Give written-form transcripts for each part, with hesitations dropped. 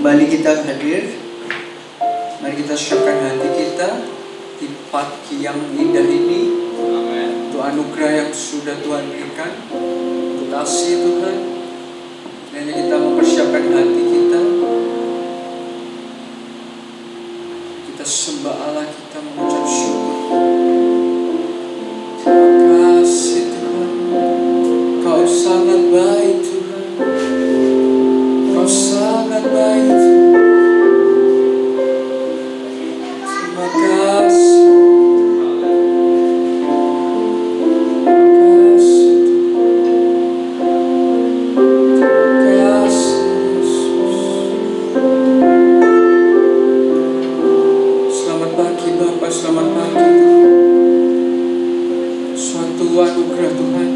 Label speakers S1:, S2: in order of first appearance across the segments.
S1: Kembali kita hadir, mari kita siapkan hati kita di pagi yang indah ini. Untuk anugerah yang sudah Tuhan berikan, untuk kasih Tuhan. Hanya kita mempersiapkan hati kita. Kita sembah Allah, kita mengucap syukur. Terima kasih Tuhan, Kau sangat baik Tuhan. Kau sangat baik Tuhan. Terima kasih. Selamat pagi Tuhan. Suatu anugerah Tuhan,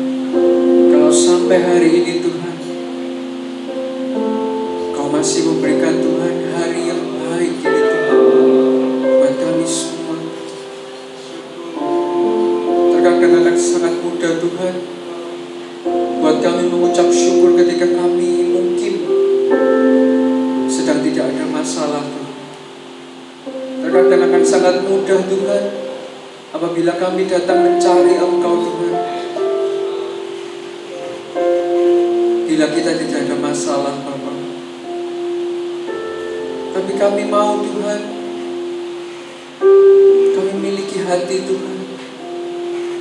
S1: kalau sampai hari ini Tuhan Kau masih memberikan Tuhan hari yang baik ini Tuhan buat kami semua. Terkadang sangat mudah Tuhan buat kami mengucap syukur ketika kami mungkin sedang tidak ada masalah Tuhan. Terkadang akan sangat mudah Tuhan apabila kami datang mencari Engkau Tuhan. Bila kita tidak ada masalah Bapa, tapi kami mau Tuhan, kami memiliki hati Tuhan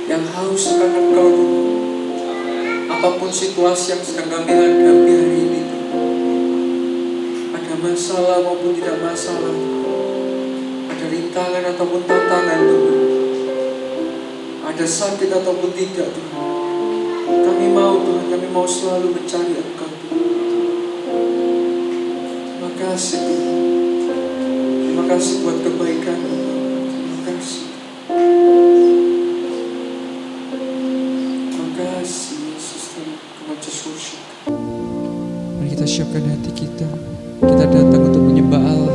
S1: yang haus akan Engkau Tuhan. Apapun situasi yang sedang kami hadapi hari ini Tuhan, ada masalah maupun tidak masalah Tuhan, ada rintangan ataupun tantangan Tuhan, ada sakit ataupun tidak Tuhan, kami mau Tuhan, kami mau selalu mencari Engkau Tuhan. Terima kasih Tuhan, terima kasih buat kebaikan Tuhan. Terima kasih, terima kasih Yesus. Come on, just worship. Mari kita siapkan hati kita, kita datang untuk menyembah Allah.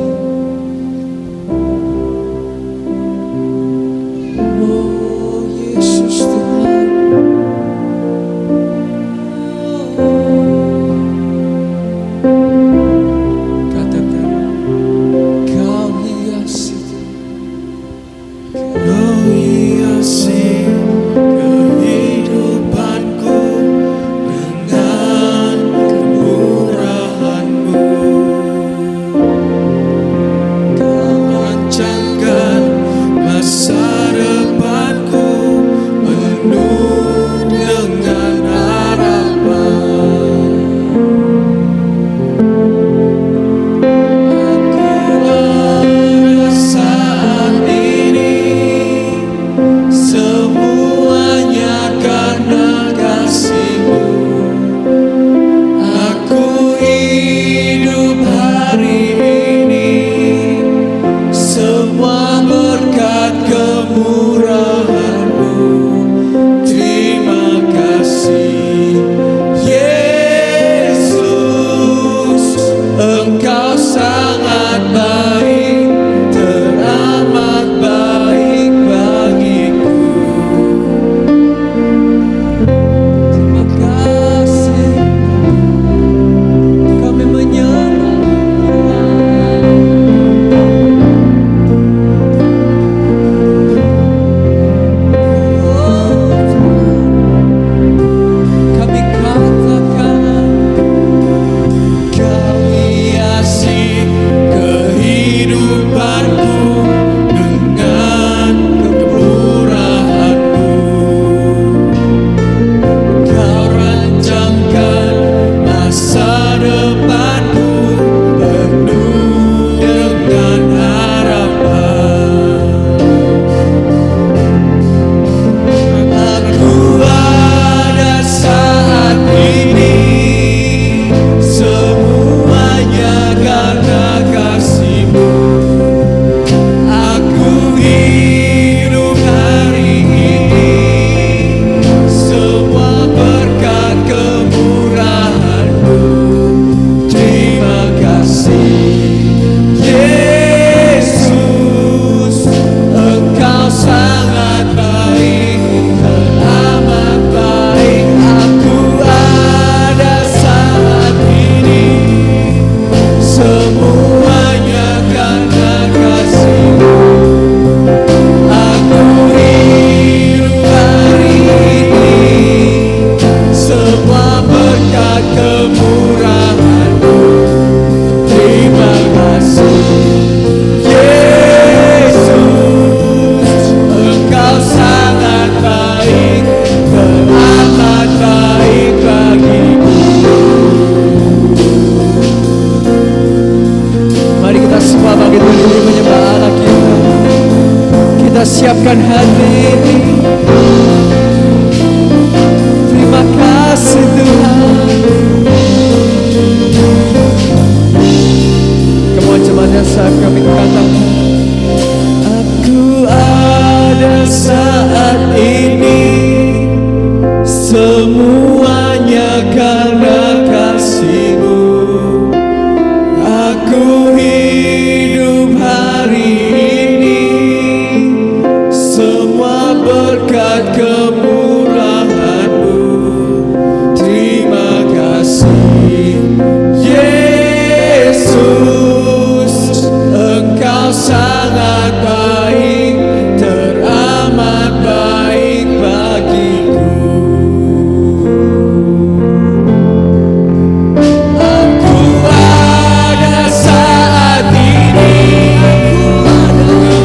S2: Dengan kemurahan-Mu. berkat kemurahan-Mu. Terima kasih Yesus, Engkau sangat baik, teramat baik bagiku. Mari kita semua bangkit berdiri menyembah Allah kita. Kita siapkan hati ini. Terima kasih Tuhan. Kemudian jemaatnya saat kami katakan, aku ada saat ini, semuanya karena kasih-Mu. Aku hidup hari ini, semua berkat kemurahan-Mu. Terima kasih Yesus, Engkau sangat baik, teramat baik bagiku. Aku ada saat ini,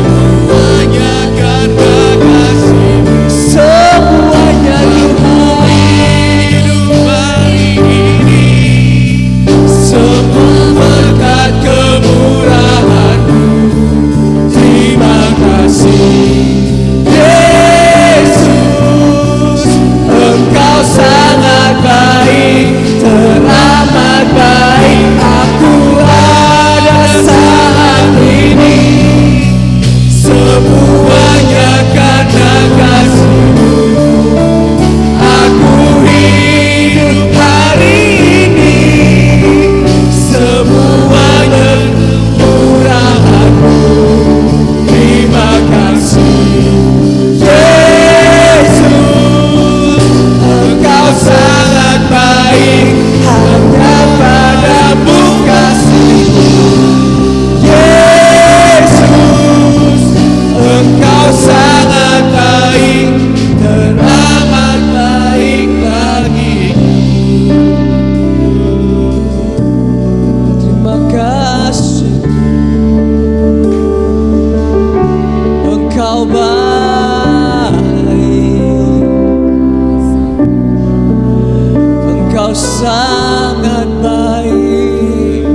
S2: semuanya karena kasih-Mu. Semuanya Tuhan, hidup hari ini, semua berkat kemurahan-Mu. Terima kasih Yesus, Engkau sangat baik, teramat baik. Aku ada saat ini, semuanya karena kasih-Mu. Aku hidup hari ini, semuanya kemurahan-Mu. Terima kasih Yesus, Engkau sangat baik, hanya padamu kasih-Ku. Yesus, Engkau sangat baik, teramat baik bagiku. Terima kasih, Engkau baik, Engkau sangat baik,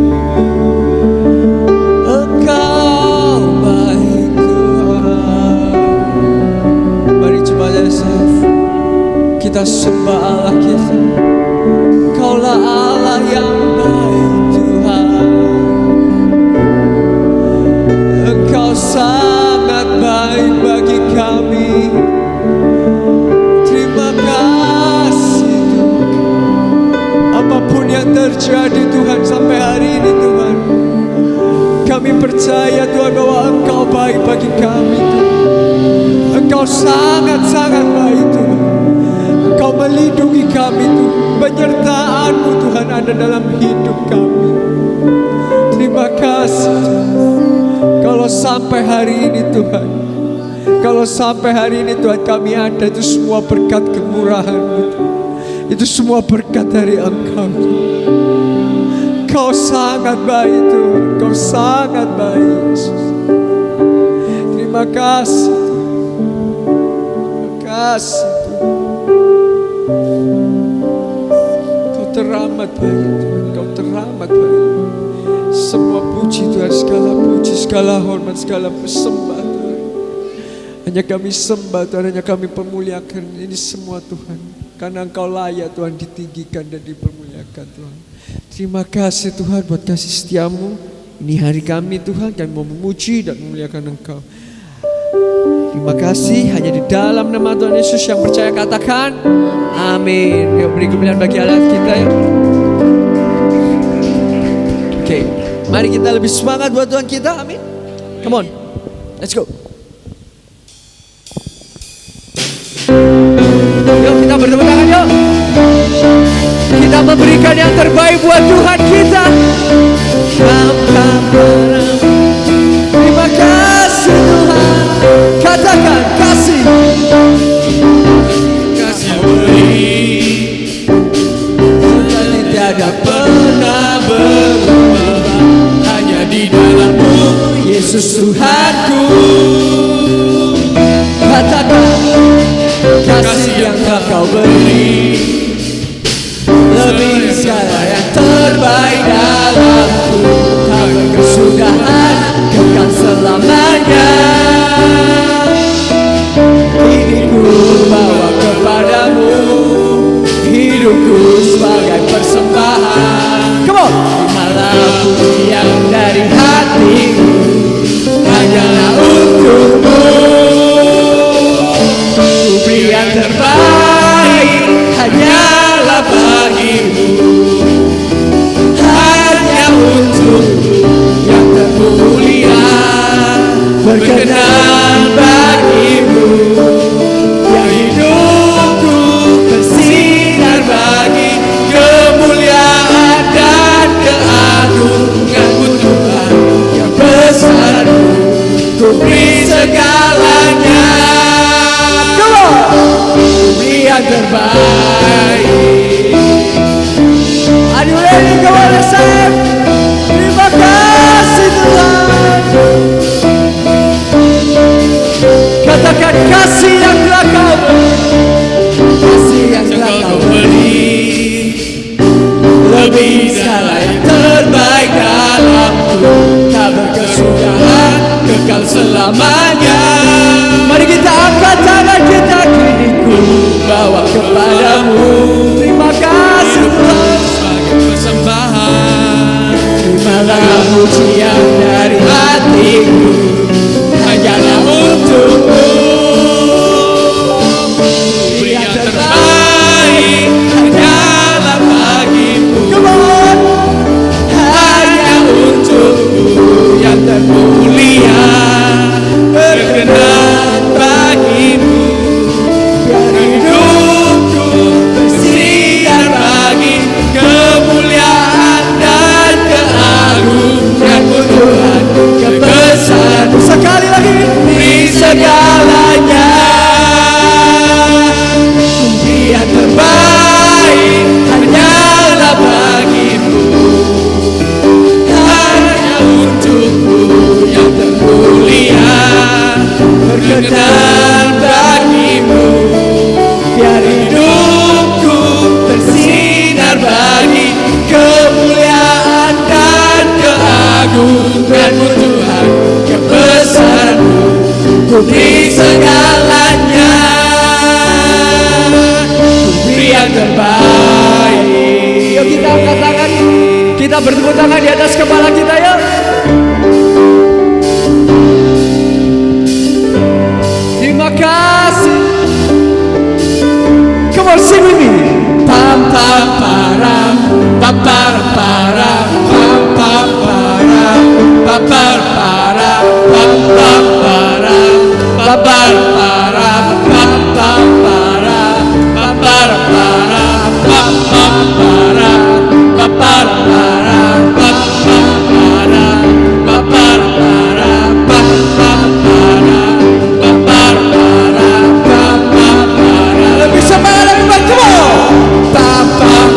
S2: Engkau baik Tuhan. Mari jemaat kita sembah Allah kita. Kaulah Allah yang baik Tuhan, Engkau sangat baik bagi kami. Terima kasih Tuhan. Apapun yang terjadi Tuhan sampai hari ini Tuhan, kami percaya Tuhan bahwa Engkau baik bagi kami Tuhan. Engkau sangat-sangat baik Tuhan. Engkau melindungi kami Tuhan. Penyertaan-Mu Tuhan ada dalam hidup kami. Terima kasih Tuhan. Kalau sampai hari ini Tuhan, kalau sampai hari ini Tuhan kami ada, itu semua berkat kemurahan-Mu Tuhan. Itu semua berkat dari Engkau Tuhan. Kau sangat baik Tuhan, Kau sangat baik Yesus. Terima kasih Tuhan. Terima kasih Tuhan. Kau teramat baik Tuhan, Kau teramat baik. Semua puji Tuhan, segala puji, segala hormat, segala sembah Tuhan, hanya kami sembah Tuhan, hanya kami pemuliakan ini semua Tuhan. Karena Engkau layak Tuhan ditinggikan dan dipermuliakan Tuhan. Terima kasih Tuhan buat kasih setia-Mu. Ini hari kami Tuhan, kami mau memuji dan memuliakan Engkau. Terima kasih, hanya di dalam nama Tuhan Yesus yang percaya katakan amin. Ya, beri kemuliaan bagi Allah kita ya. Oke, mari kita lebih semangat buat Tuhan kita, amin. Come on, let's go. Yuk kita bertepuk tangan yuk. Kita memberikan yang terbaik buat Tuhan kita. Terima kasih Tuhan. Katakan kasih. Kasih beri tiada pernah berubah. Hanya di dalam-Mu Yesus Tuhanku. Katakan kasih yang tak Kau beri lebih segala yang terbaik dalamku. Tak berkesudahan, kekal selamanya. Ini ku bawa kepadamu, hidupku sebagai persembahan. Come on. Terimalah pujian dari hatiku, hanyalah untukmu. Ku beri yang terbaik, hanyalah bagimu. Hanya untukmu yang termulia, berkenan bagimu. Yang hidupku bersinar bagi kemuliaan dan keagungan-Mu Tuhan yang besar. Ku beri segalanya, ku beri yang terbaik. Are you ready? Come on, let's sing. Terima kasih Tuhan. Katakan kasih yang telah Kau beri, kasih yang telah Kau beri lebih segala yang terbaik dalamku. Tak berkesudahan, kekal selamanya. Mari kita angkat tangan kita, kini ku bawa kepadamu. Terima kasih Tuhan sebagai persembahan. Terimalah pujian dari hatiku, hanyalah untukmu. Beri yang terbaik, hanyalah bagimu. Come on. Hanya untukmu yang termulia, berkenan bagimu. Biar hidupku bersinar bagi kemuliaan dan keagungan-Mu Tuhan, kebesaran. Sekali lagi, beri segalanya. Beri yang terbaik, hanyalah bagimu. Hanya untukmu yang termulia, berkenan bagimu. Biar hidupku bersinar bagi kemuliaan dan keagungan-Mu Tuhan, kebesaran-Mu. Ku beri segalanya, ku beri yang terbaik. Yuk kita angkat tangan, kita bertepuk tangan di atas kepala kita ya. Terima kasih. Come on, sing with me. Pam pam param, pam pam param, pam pam param, pam pam param, pam pam param, pam pam param, pam pam param, pam pam param, pam pam param, pam pam param, pam pam param, pam pam param, pam pam param, pam pam param, pam pam param. Lebih semangat, lebih baik, come on. Pam pam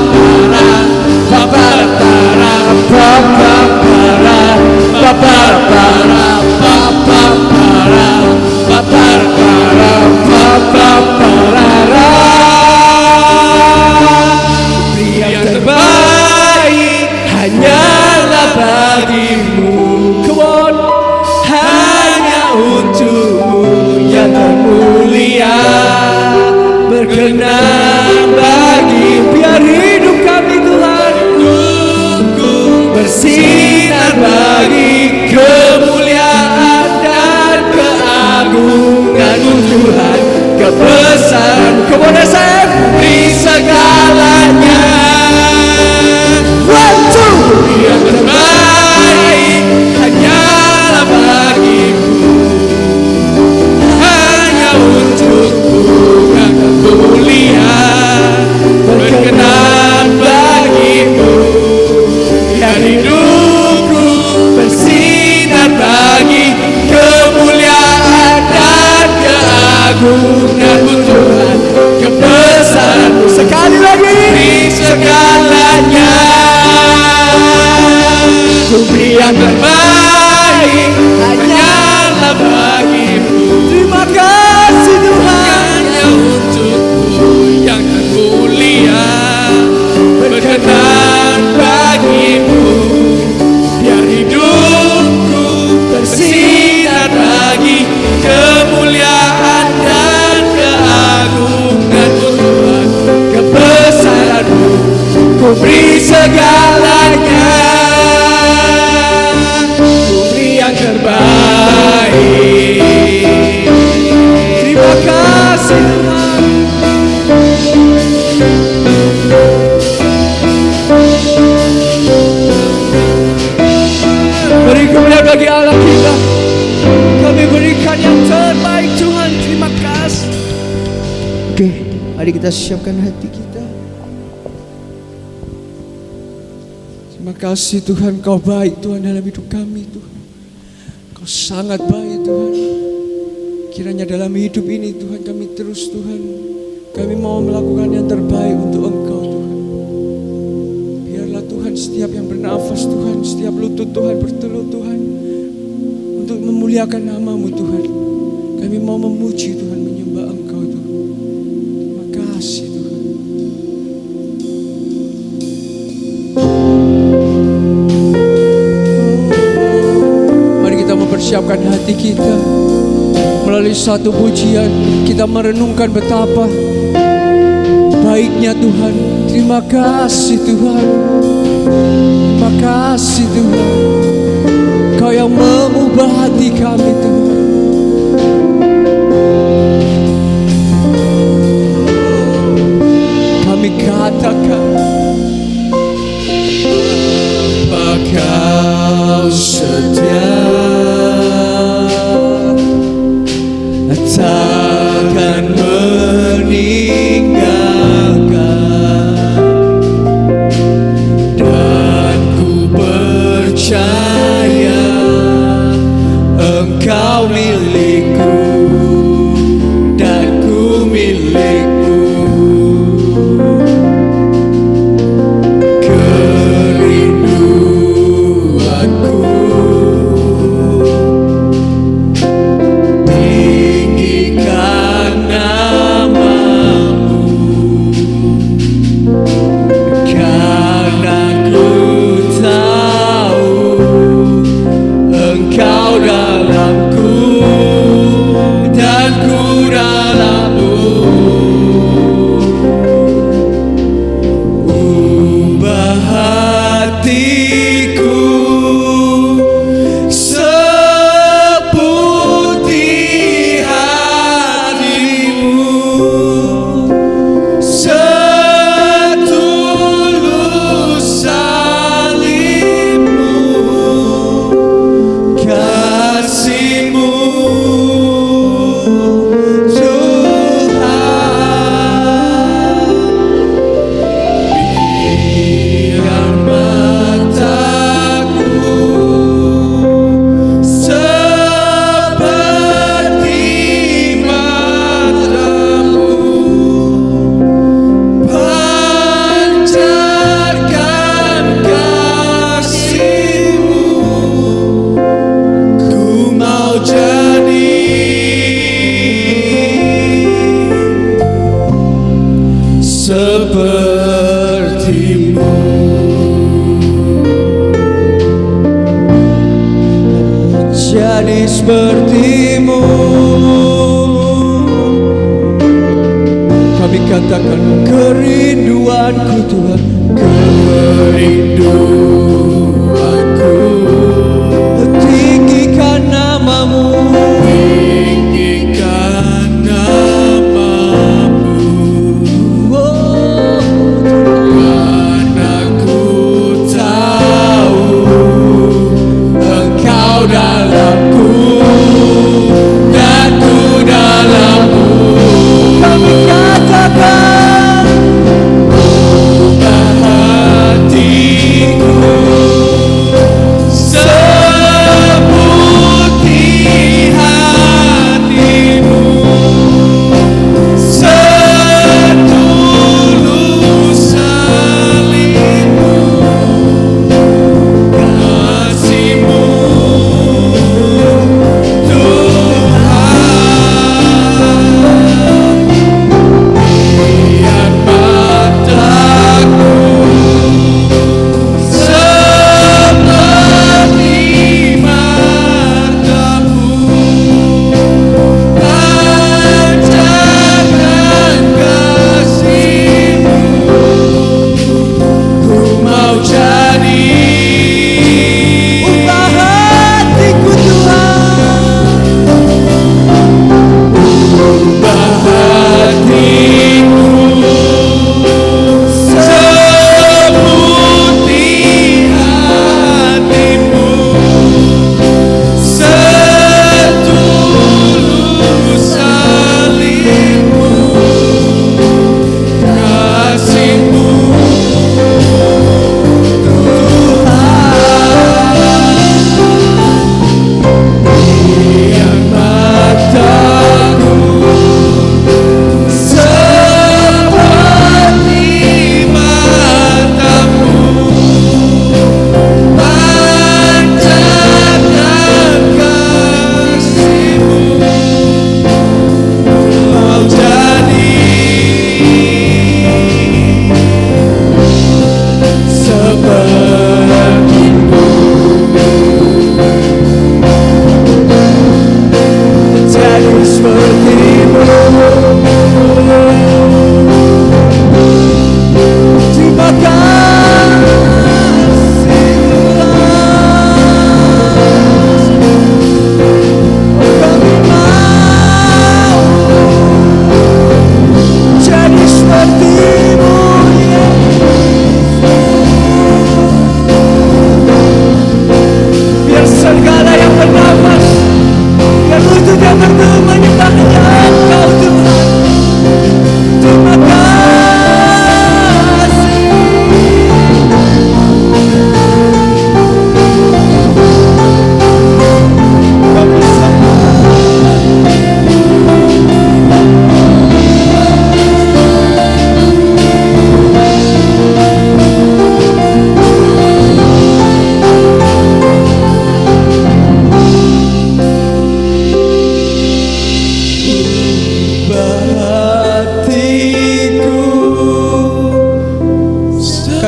S2: yang terbaik hanyalah bagimu. Terima kasih Tuhan, hanya untukmu yang termulia berkenan bagimu. Biar hidupku bersinar bagi kemuliaan dan keagungan-Mu Tuhan. Kebesaran-Mu ku beri segalanya, ku beri yang terbaik. Terima kasih Tuhan. Beri kemuliaan bagi Allah kita. Kami berikan yang terbaik Tuhan. Terima kasih. Oke, mari kita siapkan hati kita. Terima kasih Tuhan, Kau baik Tuhan dalam hidup kami Tuhan. Kau sangat baik Tuhan. Kiranya dalam hidup ini Tuhan kami terus Tuhan, kami mau melakukan yang terbaik untuk Engkau Tuhan. Biarlah Tuhan setiap yang bernafas Tuhan, setiap lutut Tuhan bertelut Tuhan, untuk memuliakan nama-Mu Tuhan. Kami mau memuji Tuhan, menyembah Engkau Tuhan. Terima kasih Tuhan. Mari kita mempersiapkan hati kita. Melalui satu pujian kita merenungkan betapa baiknya Tuhan. Terima kasih Tuhan. Terima kasih Tuhan. Kau yang mengubah hati kami Tuhan. Kami katakan, apa Kau setia, takkan meninggalkan, dan ku percaya Engkau milikku dan ku milikmu. Kerinduanku seperti-Mu. Kami katakan kerinduanku Tuhan, kerinduanku, tinggikan nama-Mu, tinggikan nama-Mu. Oh, karena ku tahu Engkau dalamku dan ku dalam-Mu. Kami katakan, ubah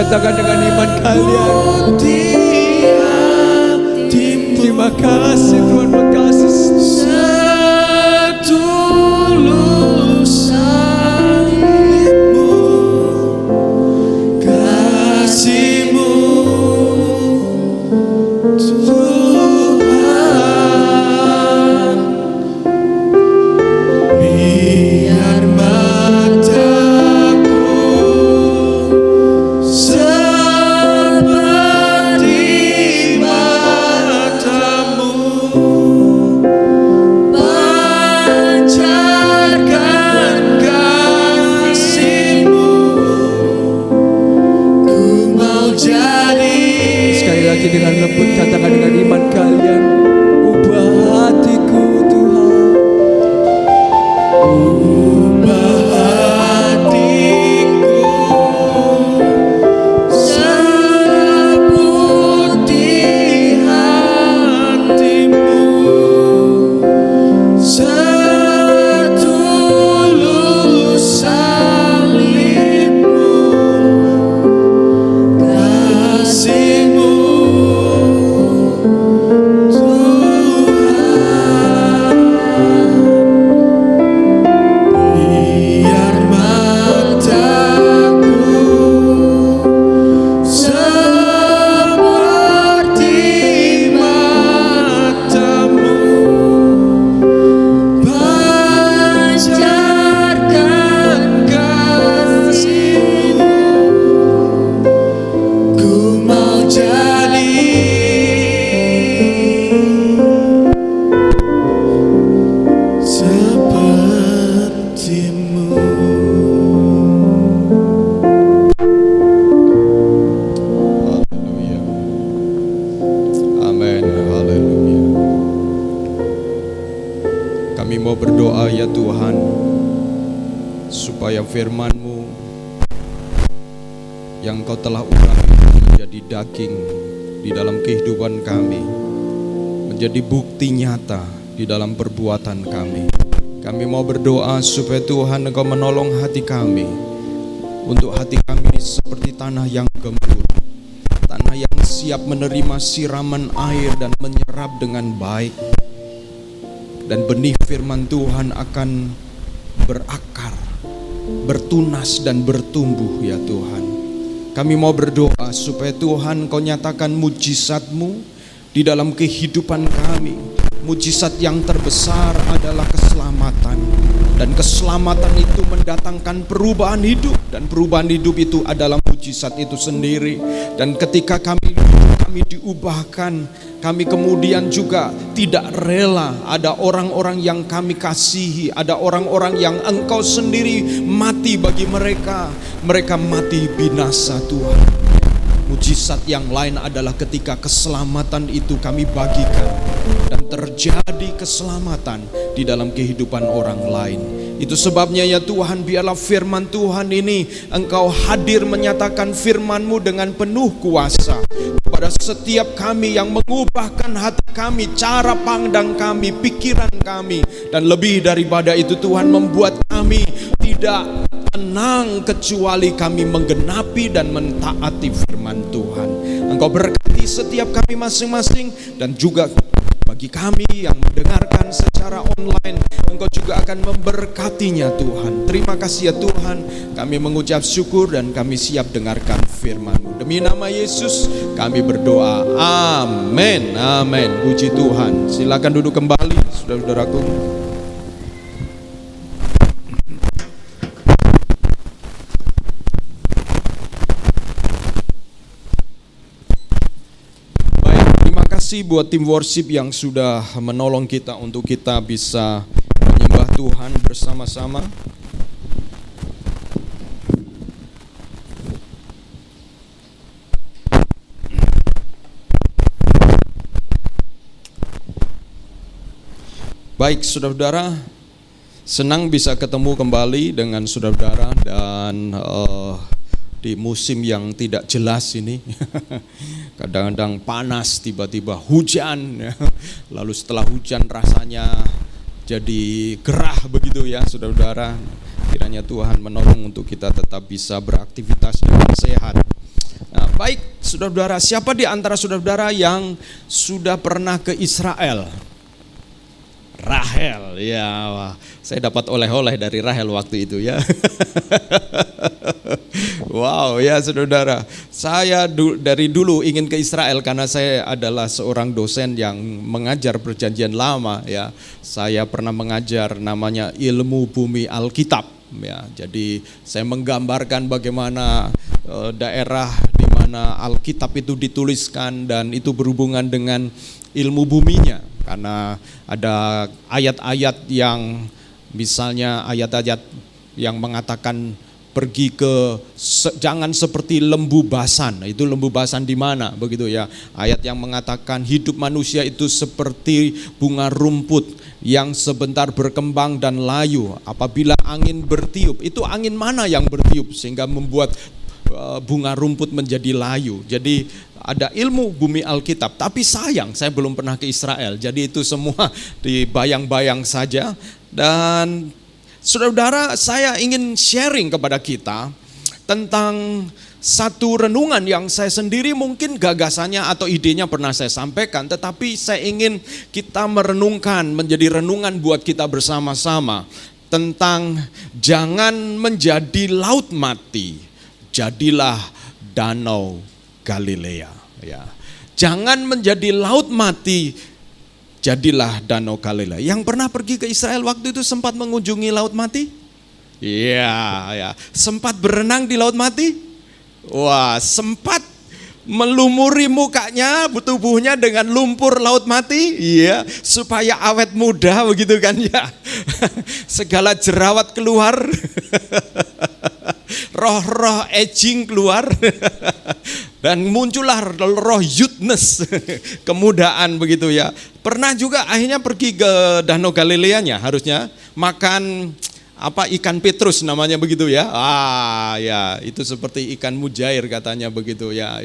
S2: Katakan dengan iman kalian. Terima kasih Tuhan, buat kasih setulus salib-Mu, kasih-Mu Tuhan. Biar mataku seperti mata-Mu, pancarkan kasih-Mu, ku mau jadi. Sekali lagi dengan lembut katakan dengan iman kalian, ubah hatiku Tuhan, ubah hatiku seperti hati-Mu, setulus salib-Mu, kasih-Mu Tuhan. Biar mataku seperti mata-Mu, pancarkan kasih-Mu, ku mau jadi seperti-Mu. Haleluya. Amin. Haleluya. Kami mau berdoa ya Tuhan, supaya firman-Mu yang Kau telah urapi menjadi daging di dalam kehidupan kami, menjadi bukti nyata di dalam perbuatan kami. Kami mau berdoa supaya Tuhan Engkau menolong hati kami, untuk hati kami seperti tanah yang gembur, tanah yang siap menerima siraman air dan menyerap dengan baik, dan benih firman Tuhan akan berakar, bertunas dan bertumbuh ya Tuhan. Kami mau berdoa supaya Tuhan Kau nyatakan mujizat-Mu di dalam kehidupan kami. Mujizat yang terbesar adalah keselamatan, dan keselamatan itu mendatangkan perubahan hidup, dan perubahan hidup itu adalah mujizat itu sendiri. Dan ketika kami diubahkan, kami kemudian juga tidak rela ada orang-orang yang kami kasihi, ada orang-orang yang Engkau sendiri mati bagi mereka, mereka mati binasa Tuhan. Mujizat yang lain adalah ketika keselamatan itu kami bagikan, dan terjadi keselamatan di dalam kehidupan orang lain. Itu sebabnya ya Tuhan, biarlah firman Tuhan ini Engkau hadir menyatakan firman-Mu dengan penuh kuasa kepada setiap kami, yang mengubahkan hati kami, cara pandang kami, pikiran kami, dan lebih daripada itu Tuhan, membuat kami tidak tenang kecuali kami menggenapi dan mentaati firman Tuhan. Engkau berkati setiap kami masing-masing, dan juga bagi kami yang mendengarkan secara online, Engkau juga akan memberkatinya Tuhan. Terima kasih ya Tuhan, kami mengucap syukur dan kami siap dengarkan firman-Mu. Demi nama Yesus kami berdoa, amin, amin. Puji Tuhan. Silakan duduk kembali saudara-saudaraku. Terima kasih buat tim worship yang sudah menolong kita untuk kita bisa menyembah Tuhan bersama-sama. Baik saudara-saudara, senang bisa ketemu kembali dengan saudara-saudara, dan di musim yang tidak jelas ini. Kadang-kadang panas, tiba-tiba hujan, lalu setelah hujan rasanya jadi gerah begitu ya saudara-saudara. Kiranya Tuhan menolong untuk kita tetap bisa beraktivitas dengan sehat.
S3: Saudara-saudara, siapa di antara saudara-saudara yang sudah pernah ke Israel? Rahel, ya, wah, saya dapat oleh-oleh dari Rahel waktu itu ya. Wow, ya saudara, saya dari dulu ingin ke Israel karena saya adalah seorang dosen yang mengajar Perjanjian Lama ya. Saya pernah mengajar namanya ilmu bumi Alkitab ya. Jadi saya menggambarkan bagaimana daerah di mana Alkitab itu dituliskan dan itu berhubungan dengan ilmu buminya. Karena ada ayat-ayat yang misalnya ayat-ayat yang mengatakan pergi ke jangan seperti lembu basan. Itu lembu basan di mana begitu ya. Ayat yang mengatakan hidup manusia itu seperti bunga rumput yang sebentar berkembang dan layu. Apabila angin bertiup, itu angin mana yang bertiup sehingga membuat bunga rumput menjadi layu. Jadi ada ilmu bumi Alkitab, tapi sayang saya belum pernah ke Israel. Jadi itu semua dibayang-bayang saja. Dan saudara-saudara, saya ingin sharing kepada kita tentang satu renungan yang saya sendiri mungkin gagasannya atau idenya pernah saya sampaikan, tetapi saya ingin kita merenungkan menjadi renungan buat kita bersama-sama tentang jangan menjadi laut mati, jadilah danau Galilea ya. Jangan menjadi laut mati, jadilah danau Galilea. Yang pernah pergi ke Israel waktu itu sempat mengunjungi laut mati? Iya, ya. Sempat berenang di laut mati? Wah, sempat melumuri mukanya, tubuhnya dengan lumpur laut mati? Iya, supaya awet muda begitu kan ya. Segala jerawat keluar. Roh-roh aging keluar. Dan muncullah roh youthness, kemudaan begitu ya. Pernah juga akhirnya pergi ke Danau Galileanya, harusnya makan ikan Petrus namanya begitu ya. Ya, itu seperti ikan mujair katanya begitu ya.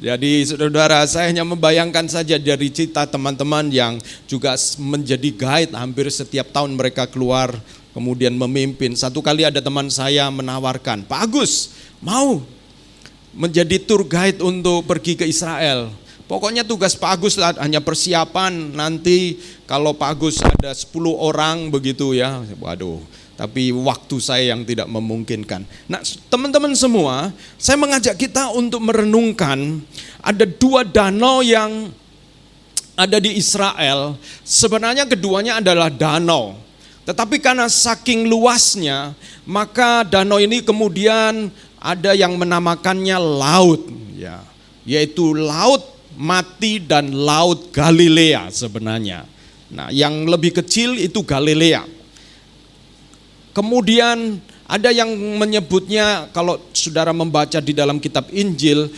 S3: Jadi saudara, saya hanya membayangkan saja dari cerita teman-teman yang juga menjadi guide hampir setiap tahun mereka keluar kemudian memimpin. Satu kali ada teman saya menawarkan, Pak Agus mau menjadi tour guide untuk pergi ke Israel. Pokoknya tugas Pak Agus hanya persiapan, nanti kalau Pak Agus ada 10 orang begitu ya. Waduh, tapi waktu saya yang tidak memungkinkan. Nah teman-teman semua, saya mengajak kita untuk merenungkan ada 2 danau yang ada di Israel. Sebenarnya keduanya adalah danau, tetapi karena saking luasnya, maka danau ini kemudian ada yang menamakannya laut, ya, yaitu laut mati dan laut Galilea sebenarnya. Nah, yang lebih kecil itu Galilea. Kemudian ada yang menyebutnya, kalau saudara membaca di dalam kitab Injil,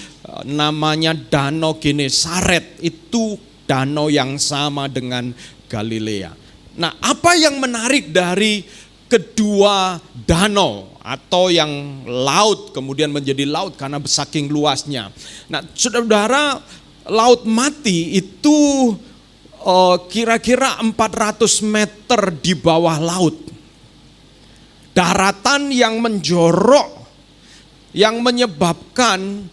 S3: namanya Danau Genesaret. Itu danau yang sama dengan Galilea. Nah, apa yang menarik dari kedua danau atau yang laut kemudian menjadi laut karena saking luasnya. Nah, saudara, laut mati itu kira-kira 400 meter di bawah laut. Daratan yang menjorok yang menyebabkan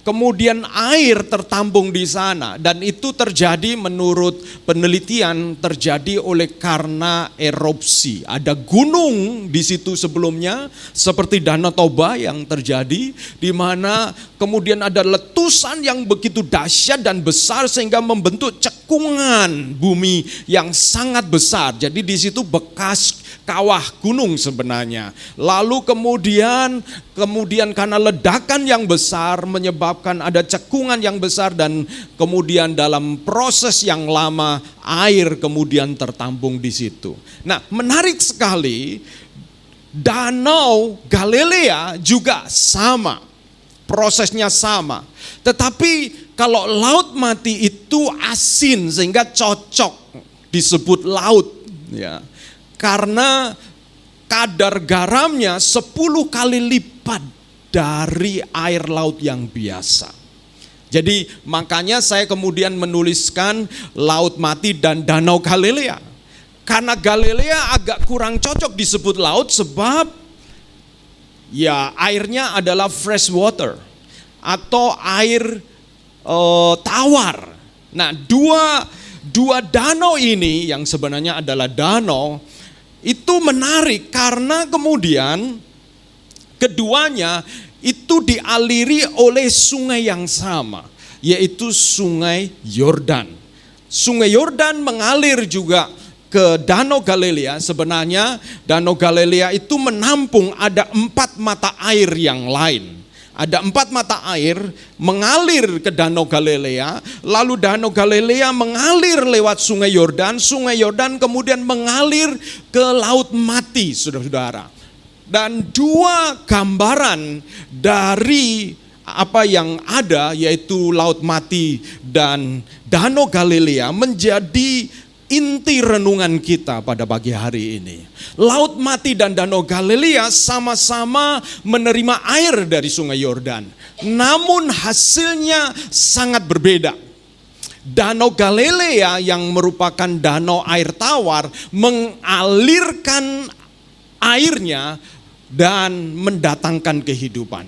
S3: kemudian air tertampung di sana, dan itu terjadi menurut penelitian terjadi oleh karena erupsi. Ada gunung di situ sebelumnya seperti Danau Toba yang terjadi, di mana kemudian ada letusan yang begitu dahsyat dan besar sehingga membentuk cekungan bumi yang sangat besar. Jadi di situ bekas kawah gunung sebenarnya. Lalu kemudian karena ledakan yang besar menyebabkan ada cekungan yang besar, dan kemudian dalam proses yang lama air kemudian tertampung di situ. Nah, menarik sekali, Danau Galilea juga sama, prosesnya sama. Tetapi kalau laut mati itu asin sehingga cocok disebut laut, ya. Karena kadar garamnya 10 kali lipat dari air laut yang biasa. Jadi makanya saya kemudian menuliskan Laut Mati dan Danau Galilea. Karena Galilea agak kurang cocok disebut laut sebab ya airnya adalah fresh water atau air Tawar. Nah, dua danau ini yang sebenarnya adalah danau itu menarik karena kemudian keduanya itu dialiri oleh sungai yang sama, yaitu Sungai Yordan. Sungai Yordan mengalir juga ke Danau Galilea. Sebenarnya Danau Galilea itu menampung ada 4 mata air yang lain. Ada 4 mata air mengalir ke Danau Galilea, lalu Danau Galilea mengalir lewat Sungai Yordan kemudian mengalir ke Laut Mati, saudara-saudara. Dan 2 gambaran dari apa yang ada, yaitu Laut Mati dan Danau Galilea, menjadi inti renungan kita pada pagi hari ini. Laut Mati dan Danau Galilea sama-sama menerima air dari Sungai Yordan, namun hasilnya sangat berbeda. Danau Galilea yang merupakan danau air tawar mengalirkan airnya dan mendatangkan kehidupan,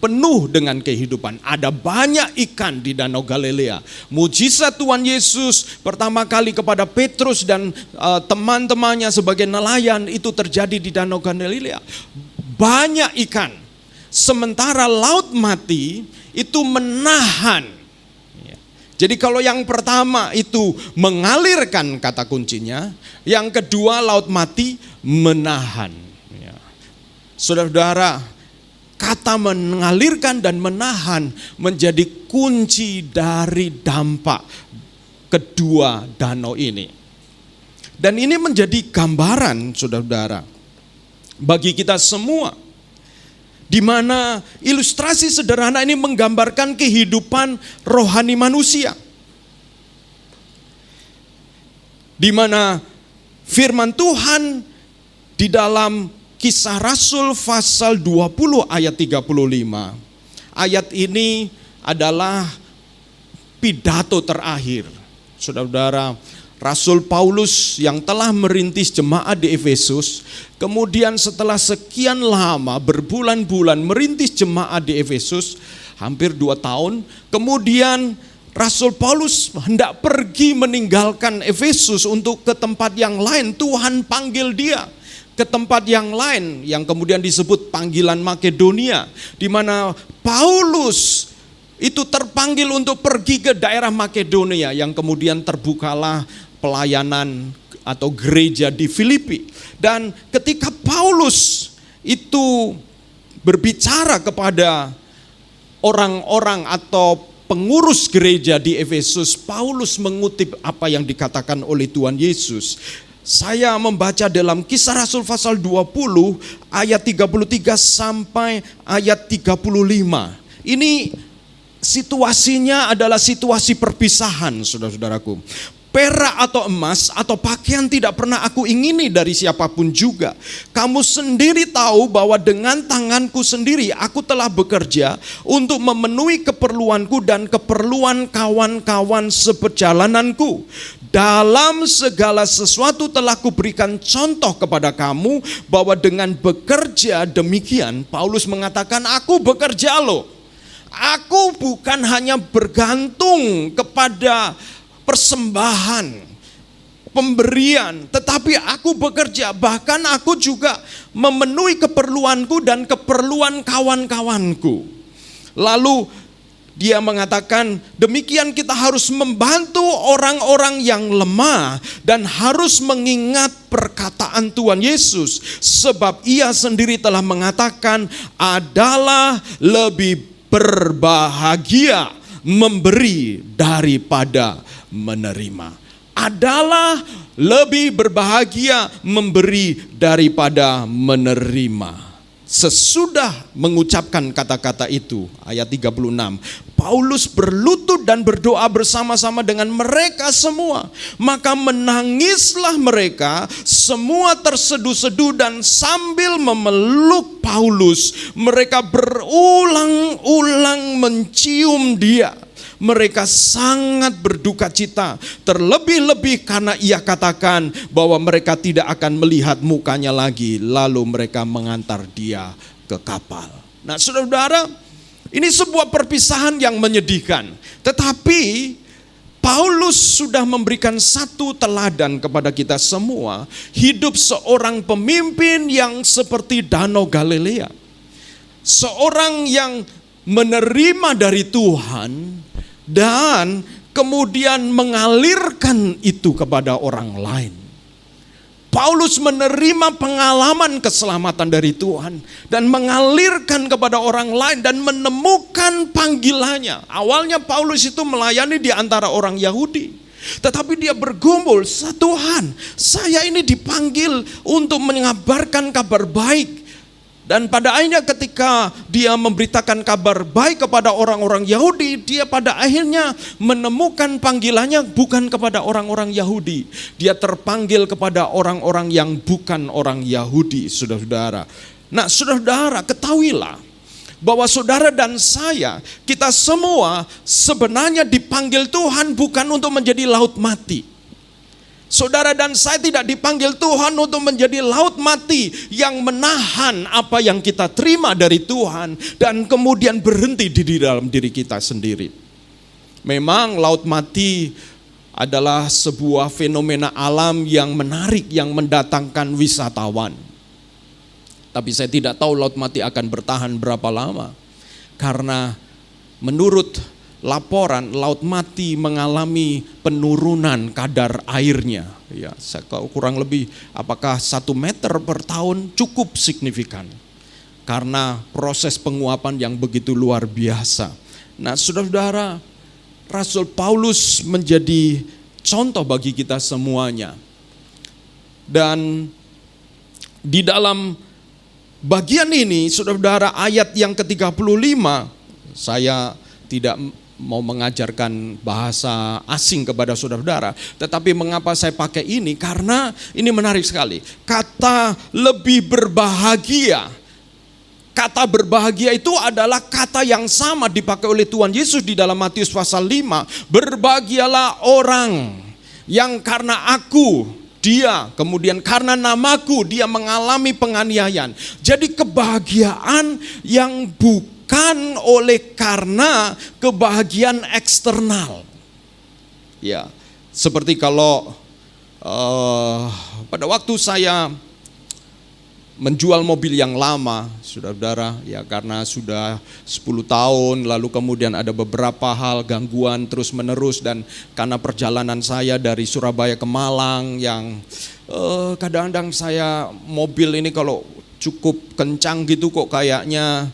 S3: penuh dengan kehidupan. Ada banyak ikan di Danau Galilea. Mujizat Tuhan Yesus pertama kali kepada Petrus dan teman-temannya sebagai nelayan itu terjadi di Danau Galilea. Banyak ikan. Sementara Laut Mati itu menahan. Jadi kalau yang pertama itu mengalirkan kata kuncinya, yang kedua Laut Mati menahan. Saudara-saudara, kata mengalirkan dan menahan menjadi kunci dari dampak kedua danau ini. Dan ini menjadi gambaran, saudara-saudara, bagi kita semua, di mana ilustrasi sederhana ini menggambarkan kehidupan rohani manusia, di mana firman Tuhan di dalam Kisah Rasul pasal 20 ayat 35. Ayat ini adalah pidato terakhir. Saudara-saudara, Rasul Paulus yang telah merintis jemaat di Efesus, kemudian setelah sekian lama berbulan-bulan merintis jemaat di Efesus, hampir 2 tahun, kemudian Rasul Paulus hendak pergi meninggalkan Efesus untuk ke tempat yang lain. Tuhan panggil dia ke tempat yang lain yang kemudian disebut panggilan Makedonia, di mana Paulus itu terpanggil untuk pergi ke daerah Makedonia, yang kemudian terbukalah pelayanan atau gereja di Filipi. Dan ketika Paulus itu berbicara kepada orang-orang atau pengurus gereja di Efesus, Paulus mengutip apa yang dikatakan oleh Tuhan Yesus. Saya membaca dalam Kisah Rasul pasal 20 ayat 33 sampai ayat 35. Ini situasinya adalah situasi perpisahan, saudara-saudaraku. Perak atau emas atau pakaian tidak pernah aku ingini dari siapapun juga. Kamu sendiri tahu bahwa dengan tanganku sendiri aku telah bekerja untuk memenuhi keperluanku dan keperluan kawan-kawan seperjalananku. Dalam segala sesuatu telah kuberikan contoh kepada kamu bahwa dengan bekerja demikian, Paulus mengatakan aku bekerja loh. Aku bukan hanya bergantung kepada persembahan, pemberian, tetapi aku bekerja, bahkan aku juga memenuhi keperluanku dan keperluan kawan-kawanku. Lalu dia mengatakan demikian kita harus membantu orang-orang yang lemah dan harus mengingat perkataan Tuhan Yesus, sebab ia sendiri telah mengatakan adalah lebih berbahagia memberi daripada menerima. Adalah lebih berbahagia memberi daripada menerima. Sesudah mengucapkan kata-kata itu, ayat 36, Paulus berlutut dan berdoa bersama-sama dengan mereka semua. Maka menangislah mereka, semua terseduh-seduh, dan sambil memeluk Paulus, mereka berulang-ulang mencium dia. Mereka sangat berduka cita, terlebih-lebih karena ia katakan bahwa mereka tidak akan melihat mukanya lagi. Lalu mereka mengantar dia ke kapal. Nah, saudara-saudara, Ini sebuah perpisahan yang menyedihkan. Tetapi Paulus sudah memberikan satu teladan kepada kita semua. Hidup seorang pemimpin yang seperti Danau Galilea. Seorang yang menerima dari Tuhan dan kemudian mengalirkan itu kepada orang lain. Paulus menerima pengalaman keselamatan dari Tuhan dan mengalirkan kepada orang lain dan menemukan panggilannya. Awalnya Paulus itu melayani di antara orang Yahudi. Tetapi dia bergumul, Tuhan, saya ini dipanggil untuk mengabarkan kabar baik. Dan pada akhirnya ketika dia memberitakan kabar baik kepada orang-orang Yahudi, dia pada akhirnya menemukan panggilannya bukan kepada orang-orang Yahudi. Dia terpanggil kepada orang-orang yang bukan orang Yahudi, saudara-saudara. Nah, saudara-saudara, ketahuilah bahwa saudara dan saya, kita semua sebenarnya dipanggil Tuhan bukan untuk menjadi laut mati. Saudara dan saya tidak dipanggil Tuhan untuk menjadi laut mati yang menahan apa yang kita terima dari Tuhan dan kemudian berhenti di dalam diri kita sendiri. Memang laut mati adalah sebuah fenomena alam yang menarik, yang mendatangkan wisatawan. Tapi saya tidak tahu laut mati akan bertahan berapa lama. Karena menurut laporan, laut mati mengalami penurunan kadar airnya. Ya, kurang lebih apakah 1 meter per tahun cukup signifikan. Karena proses penguapan yang begitu luar biasa. Nah, saudara-saudara, Rasul Paulus menjadi contoh bagi kita semuanya. Dan di dalam bagian ini, saudara-saudara, ayat yang ke-35, saya tidak mau mengajarkan bahasa asing kepada saudara-saudara. Tetapi mengapa saya pakai ini? Karena ini menarik sekali. Kata lebih berbahagia. Kata berbahagia itu adalah kata yang sama dipakai oleh Tuhan Yesus di dalam Matius pasal 5. Berbahagialah orang yang karena aku, dia, kemudian karena namaku, dia mengalami penganiayaan. Jadi kebahagiaan yang bukan oleh karena kebahagiaan eksternal. Ya, seperti kalau pada waktu saya menjual mobil yang lama, saudara-saudara, ya karena sudah 10 tahun, lalu kemudian ada beberapa hal gangguan terus menerus, dan karena perjalanan saya dari Surabaya ke Malang yang kadang-kadang saya mobil ini kalau cukup kencang gitu kok kayaknya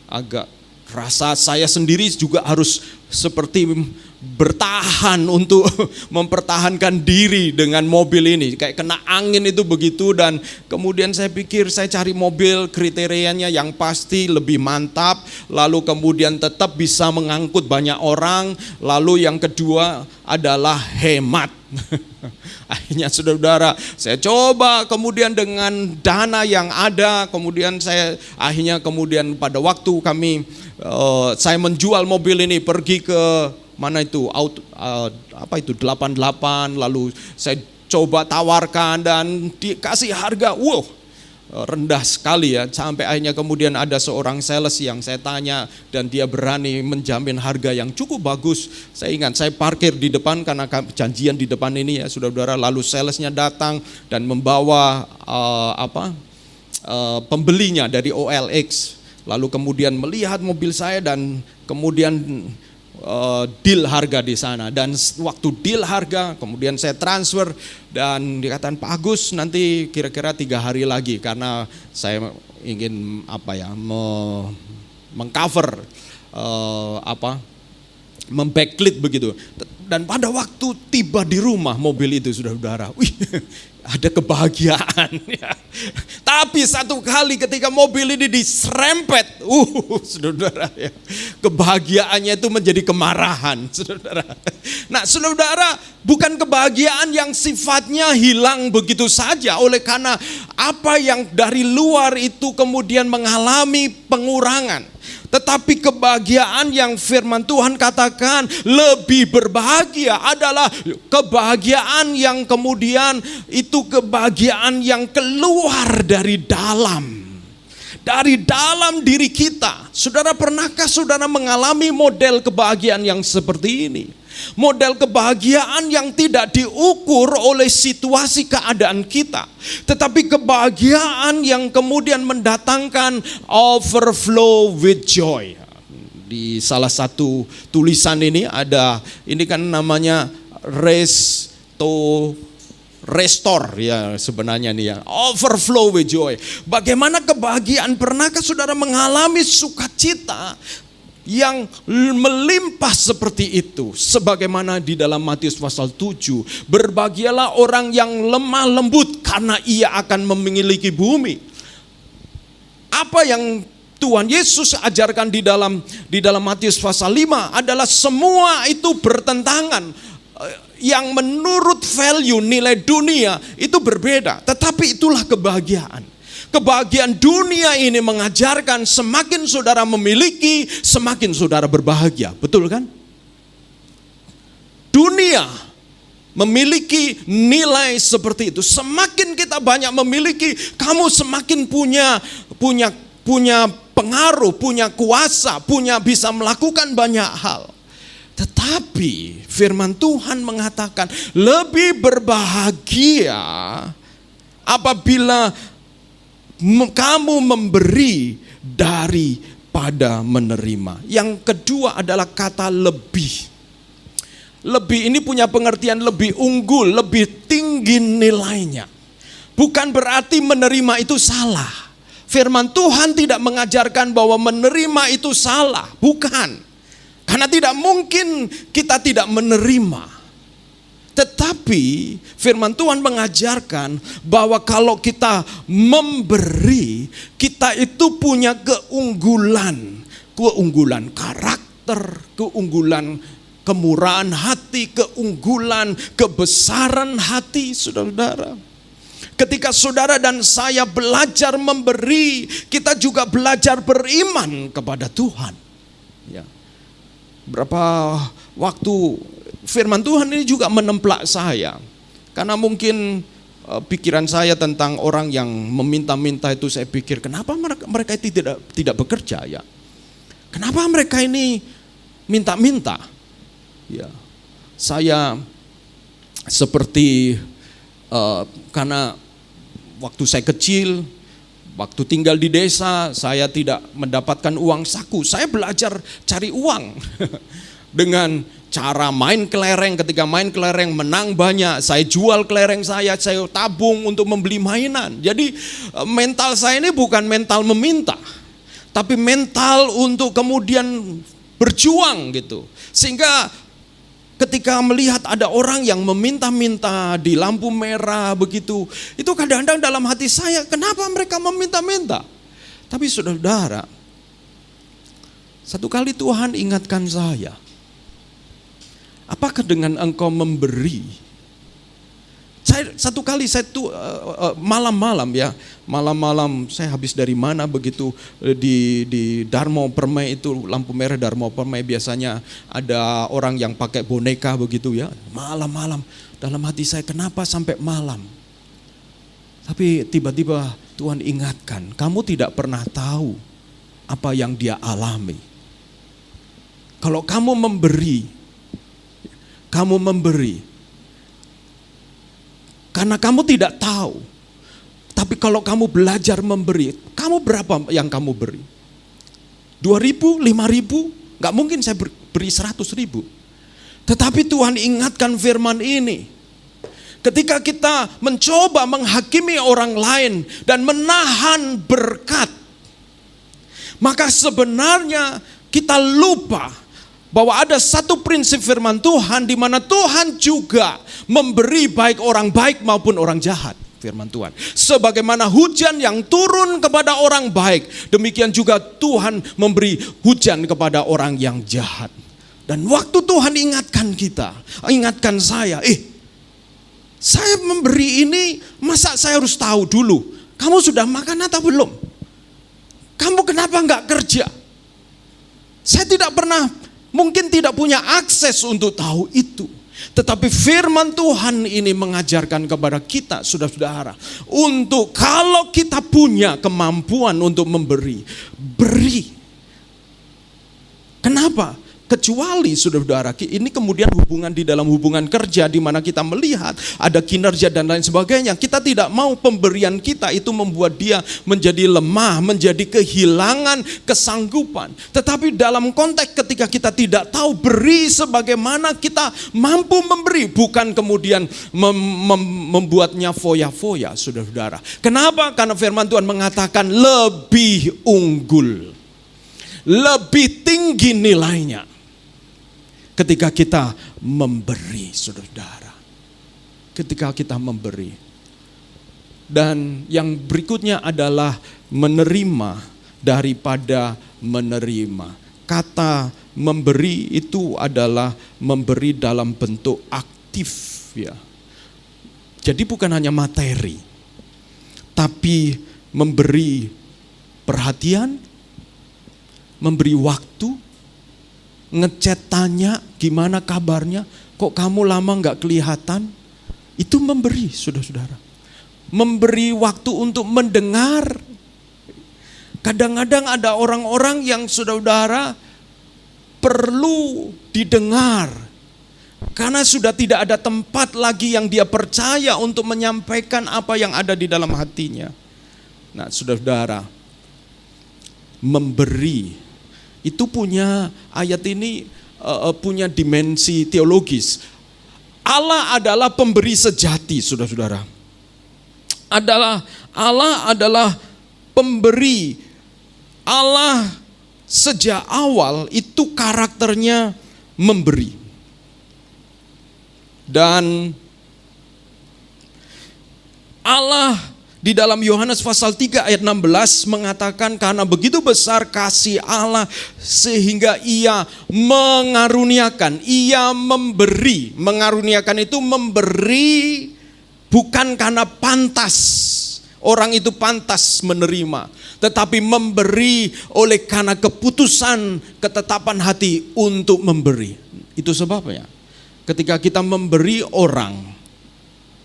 S3: agak rasa saya sendiri juga harus seperti bertahan untuk mempertahankan diri dengan mobil ini. Kayak kena angin itu begitu, dan kemudian saya pikir saya cari mobil kriterianya yang pasti lebih mantap, lalu kemudian tetap bisa mengangkut banyak orang, lalu yang kedua adalah hemat. Akhirnya saudara-saudara, saya coba kemudian dengan dana yang ada, kemudian saya kemudian pada waktu saya menjual mobil ini pergi ke mana itu 88, lalu saya coba tawarkan dan dikasih harga rendah sekali ya, sampai akhirnya kemudian ada seorang sales yang saya tanya dan dia berani menjamin harga yang cukup bagus. Saya ingat saya parkir di depan karena janjian di depan ini ya saudara-saudara, lalu salesnya datang dan membawa pembelinya dari OLX, lalu kemudian melihat mobil saya dan kemudian deal harga di sana. Dan waktu deal harga kemudian saya transfer dan dikatakan Pak Agus nanti kira-kira 3 hari lagi, karena saya ingin mengcover membacklit begitu. Dan pada waktu tiba di rumah mobil itu saudara-saudara, ada kebahagiaan ya. Tapi satu kali ketika mobil ini diserempet, saudara ya, kebahagiaannya itu menjadi kemarahan, saudara. Nah, saudara, bukan kebahagiaan yang sifatnya hilang begitu saja oleh karena apa yang dari luar itu kemudian mengalami pengurangan. Tetapi kebahagiaan yang firman Tuhan katakan lebih berbahagia adalah kebahagiaan yang kemudian itu kebahagiaan yang keluar dari dalam. dari dalam diri kita. Saudara, pernahkah saudara mengalami model kebahagiaan yang seperti ini? Model kebahagiaan yang tidak diukur oleh situasi keadaan kita, tetapi kebahagiaan yang kemudian mendatangkan overflow with joy. Di salah satu tulisan ini ada, ini kan namanya restore ya sebenarnya nih ya, overflow with joy. Bagaimana kebahagiaan? Pernahkah saudara mengalami sukacita yang melimpah seperti itu? Sebagaimana di dalam Matius pasal 7, berbahagialah orang yang lemah lembut karena ia akan memiliki bumi. Apa yang Tuhan Yesus ajarkan di dalam Matius pasal 5 adalah semua itu bertentangan. Yang menurut value nilai dunia itu berbeda, tetapi itulah kebahagiaan. Kebahagiaan dunia ini mengajarkan semakin saudara memiliki, semakin saudara berbahagia. Betul kan? Dunia memiliki nilai seperti itu. Semakin kita banyak memiliki, kamu semakin punya pengaruh, punya kuasa, bisa melakukan banyak hal. Tetapi firman Tuhan mengatakan lebih berbahagia apabila kamu memberi daripada menerima. Yang kedua adalah kata lebih. Lebih ini punya pengertian lebih unggul, lebih tinggi nilainya. Bukan berarti menerima itu salah. Firman Tuhan tidak mengajarkan bahwa menerima itu salah, bukan. Karena tidak mungkin kita tidak menerima. Tetapi firman Tuhan mengajarkan bahwa kalau kita memberi, kita itu punya keunggulan karakter, keunggulan kemurahan hati, keunggulan kebesaran hati, saudara-saudara. Ketika saudara dan saya belajar memberi, kita juga belajar beriman kepada Tuhan. Ya. Berapa waktu firman Tuhan ini juga menemplak saya. Karena mungkin pikiran saya tentang orang yang meminta-minta itu, saya pikir kenapa mereka itu tidak bekerja ya? Kenapa mereka ini minta-minta? Ya. Saya seperti karena waktu saya kecil, waktu tinggal di desa, saya tidak mendapatkan uang saku. Saya belajar cari uang dengan cara main kelereng. Ketika main kelereng menang banyak, saya jual kelereng saya tabung untuk membeli mainan. Jadi mental saya ini bukan mental meminta, tapi mental untuk kemudian berjuang gitu. Sehingga ketika melihat ada orang yang meminta-minta di lampu merah begitu, itu kadang-kadang dalam hati saya, kenapa mereka meminta-minta? Tapi saudara, satu kali Tuhan ingatkan saya, apakah dengan engkau memberi? Satu kali saya tuh malam-malam saya habis dari mana begitu di Darmo Permai itu, lampu merah Darmo Permai biasanya ada orang yang pakai boneka begitu ya, malam-malam. Dalam hati saya, kenapa sampai malam? Tapi tiba-tiba Tuhan ingatkan, kamu tidak pernah tahu apa yang dia alami. Kalau kamu memberi, karena kamu tidak tahu. Tapi kalau kamu belajar memberi, kamu berapa yang kamu beri? 2.000, 5.000? Gak mungkin saya beri 100.000. Tetapi Tuhan ingatkan firman ini. Ketika kita mencoba menghakimi orang lain dan menahan berkat, maka sebenarnya kita lupa bahwa ada satu prinsip firman Tuhan di mana Tuhan juga memberi baik orang baik maupun orang jahat. Firman Tuhan, sebagaimana hujan yang turun kepada orang baik, demikian juga Tuhan memberi hujan kepada orang yang jahat. Dan waktu Tuhan ingatkan saya, saya memberi ini, masa saya harus tahu dulu, kamu sudah makan atau belum? Kamu kenapa enggak kerja? Saya tidak pernah, mungkin tidak punya akses untuk tahu itu. Tetapi firman Tuhan ini mengajarkan kepada kita, saudara-saudara, untuk kalau kita punya kemampuan untuk memberi, beri. Kenapa? Kecuali saudara-saudara, ini kemudian hubungan di dalam hubungan kerja di mana kita melihat ada kinerja dan lain sebagainya. Kita tidak mau pemberian kita itu membuat dia menjadi lemah, menjadi kehilangan kesanggupan. Tetapi dalam konteks ketika kita tidak tahu beri sebagaimana kita mampu memberi, bukan kemudian membuatnya foya-foya, saudara-saudara. Kenapa? Karena firman Tuhan mengatakan lebih unggul, lebih tinggi nilainya ketika kita memberi, saudara-saudara. Ketika kita memberi. Dan yang berikutnya adalah menerima daripada menerima. Kata memberi itu adalah memberi dalam bentuk aktif, ya. Jadi bukan hanya materi, tapi memberi perhatian, memberi waktu, ngechat tanya gimana kabarnya, kok kamu lama gak kelihatan. Itu memberi, saudara-saudara. Memberi waktu untuk mendengar. Kadang-kadang ada orang-orang yang saudara-saudara perlu didengar, karena sudah tidak ada tempat lagi yang dia percaya untuk menyampaikan apa yang ada di dalam hatinya. Nah, saudara-saudara, memberi itu punya, ayat ini punya dimensi teologis. Allah adalah pemberi sejati, saudara-saudara. Allah adalah pemberi. Allah sejak awal itu karakternya memberi. Dan Allah di dalam Yohanes pasal 3 ayat 16 mengatakan, karena begitu besar kasih Allah sehingga ia mengaruniakan, ia memberi. Mengaruniakan itu memberi bukan karena pantas, orang itu pantas menerima, tetapi memberi oleh karena keputusan, ketetapan hati untuk memberi. Itu sebabnya ketika kita memberi orang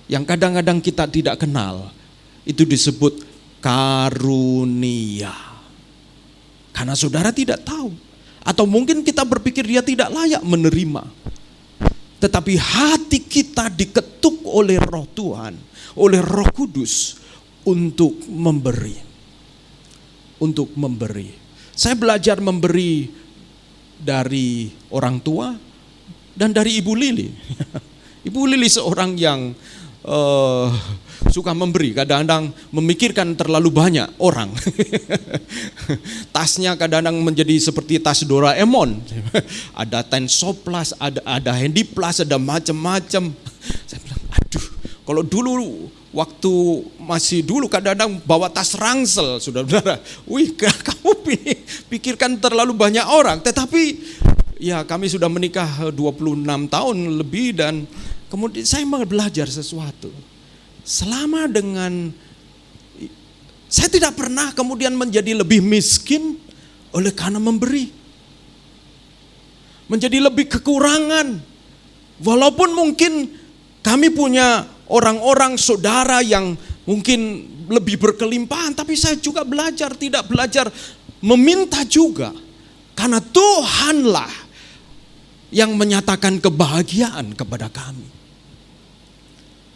S3: yang kadang-kadang kita tidak kenal, itu disebut karunia. Karena saudara tidak tahu, atau mungkin kita berpikir dia tidak layak menerima. Tetapi hati kita diketuk oleh Roh Tuhan, oleh Roh Kudus untuk memberi. Untuk memberi. Saya belajar memberi dari orang tua dan dari Ibu Lili. Ibu Lili seorang yang suka memberi, kadang-kadang memikirkan terlalu banyak orang. Tasnya kadang-kadang menjadi seperti tas Doraemon. Ada Tensoplas, ada Handyplas, ada macam-macam. Saya bilang, aduh, kalau dulu waktu masih dulu kadang-kadang bawa tas ransel, saudara-saudara. Wih, kamu pikirkan terlalu banyak orang. Tetapi ya kami sudah menikah 26 tahun lebih, dan kemudian saya belajar sesuatu. Selama dengan, saya tidak pernah kemudian menjadi lebih miskin oleh karena memberi. Menjadi lebih kekurangan. Walaupun mungkin kami punya orang-orang saudara yang mungkin lebih berkelimpahan, tapi saya juga tidak belajar meminta juga. Karena Tuhanlah yang menyatakan kebahagiaan kepada kami.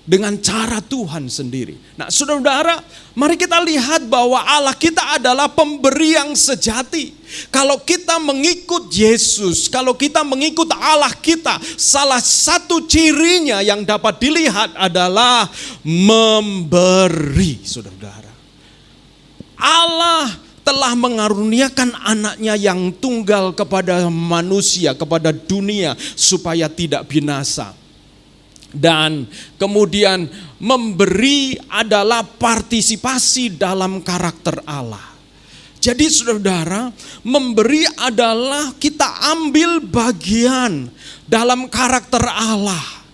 S3: Dengan cara Tuhan sendiri. Nah, saudara-saudara, mari kita lihat bahwa Allah kita adalah pemberi yang sejati. Kalau kita mengikut Yesus, kalau kita mengikut Allah kita, salah satu cirinya yang dapat dilihat adalah memberi, saudara-saudara. Allah telah mengaruniakan anaknya yang tunggal kepada manusia, kepada dunia, supaya tidak binasa. Dan kemudian memberi adalah partisipasi dalam karakter Allah. Jadi saudara, memberi adalah kita ambil bagian dalam karakter Allah.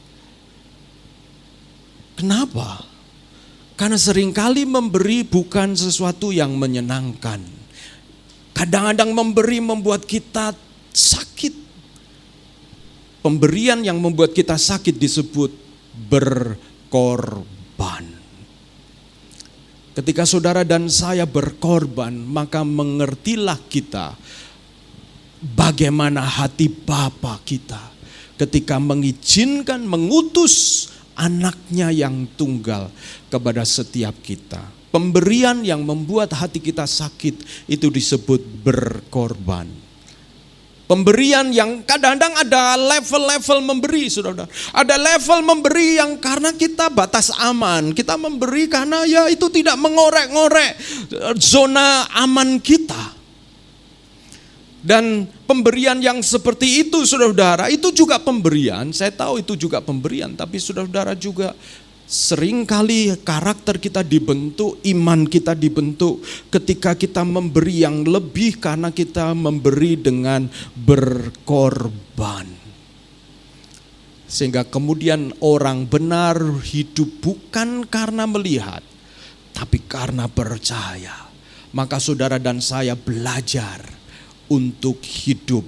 S3: Kenapa? Karena seringkali memberi bukan sesuatu yang menyenangkan. Kadang-kadang memberi membuat kita sakit. Pemberian yang membuat kita sakit disebut berkorban. Ketika saudara dan saya berkorban, maka mengertilah kita bagaimana hati Bapa kita ketika mengizinkan, mengutus anaknya yang tunggal kepada setiap kita. Pemberian yang membuat hati kita sakit itu disebut berkorban. Pemberian yang kadang-kadang ada level-level memberi, saudara. Ada level memberi yang karena kita batas aman. Kita memberi karena ya itu tidak mengorek-ngorek zona aman kita. Dan pemberian yang seperti itu, saudara, itu juga pemberian. Saya tahu itu juga pemberian, tapi saudara juga seringkali karakter kita dibentuk, iman kita dibentuk ketika kita memberi yang lebih karena kita memberi dengan berkorban. Sehingga kemudian orang benar hidup bukan karena melihat, tapi karena percaya. Maka saudara dan saya belajar untuk hidup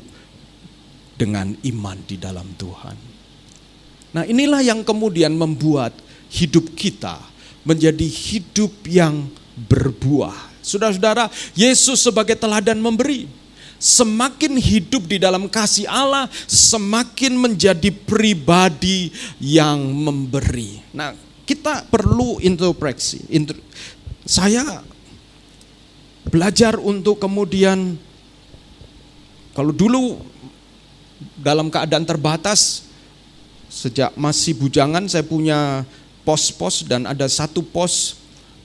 S3: dengan iman di dalam Tuhan. Nah, inilah yang kemudian membuat hidup kita menjadi hidup yang berbuah. Saudara-saudara, Yesus sebagai teladan memberi. Semakin hidup di dalam kasih Allah, semakin menjadi pribadi yang memberi. Nah, kita perlu introspeksi. Saya belajar untuk kemudian, kalau dulu dalam keadaan terbatas, sejak masih bujangan saya punya pos-pos dan ada satu pos,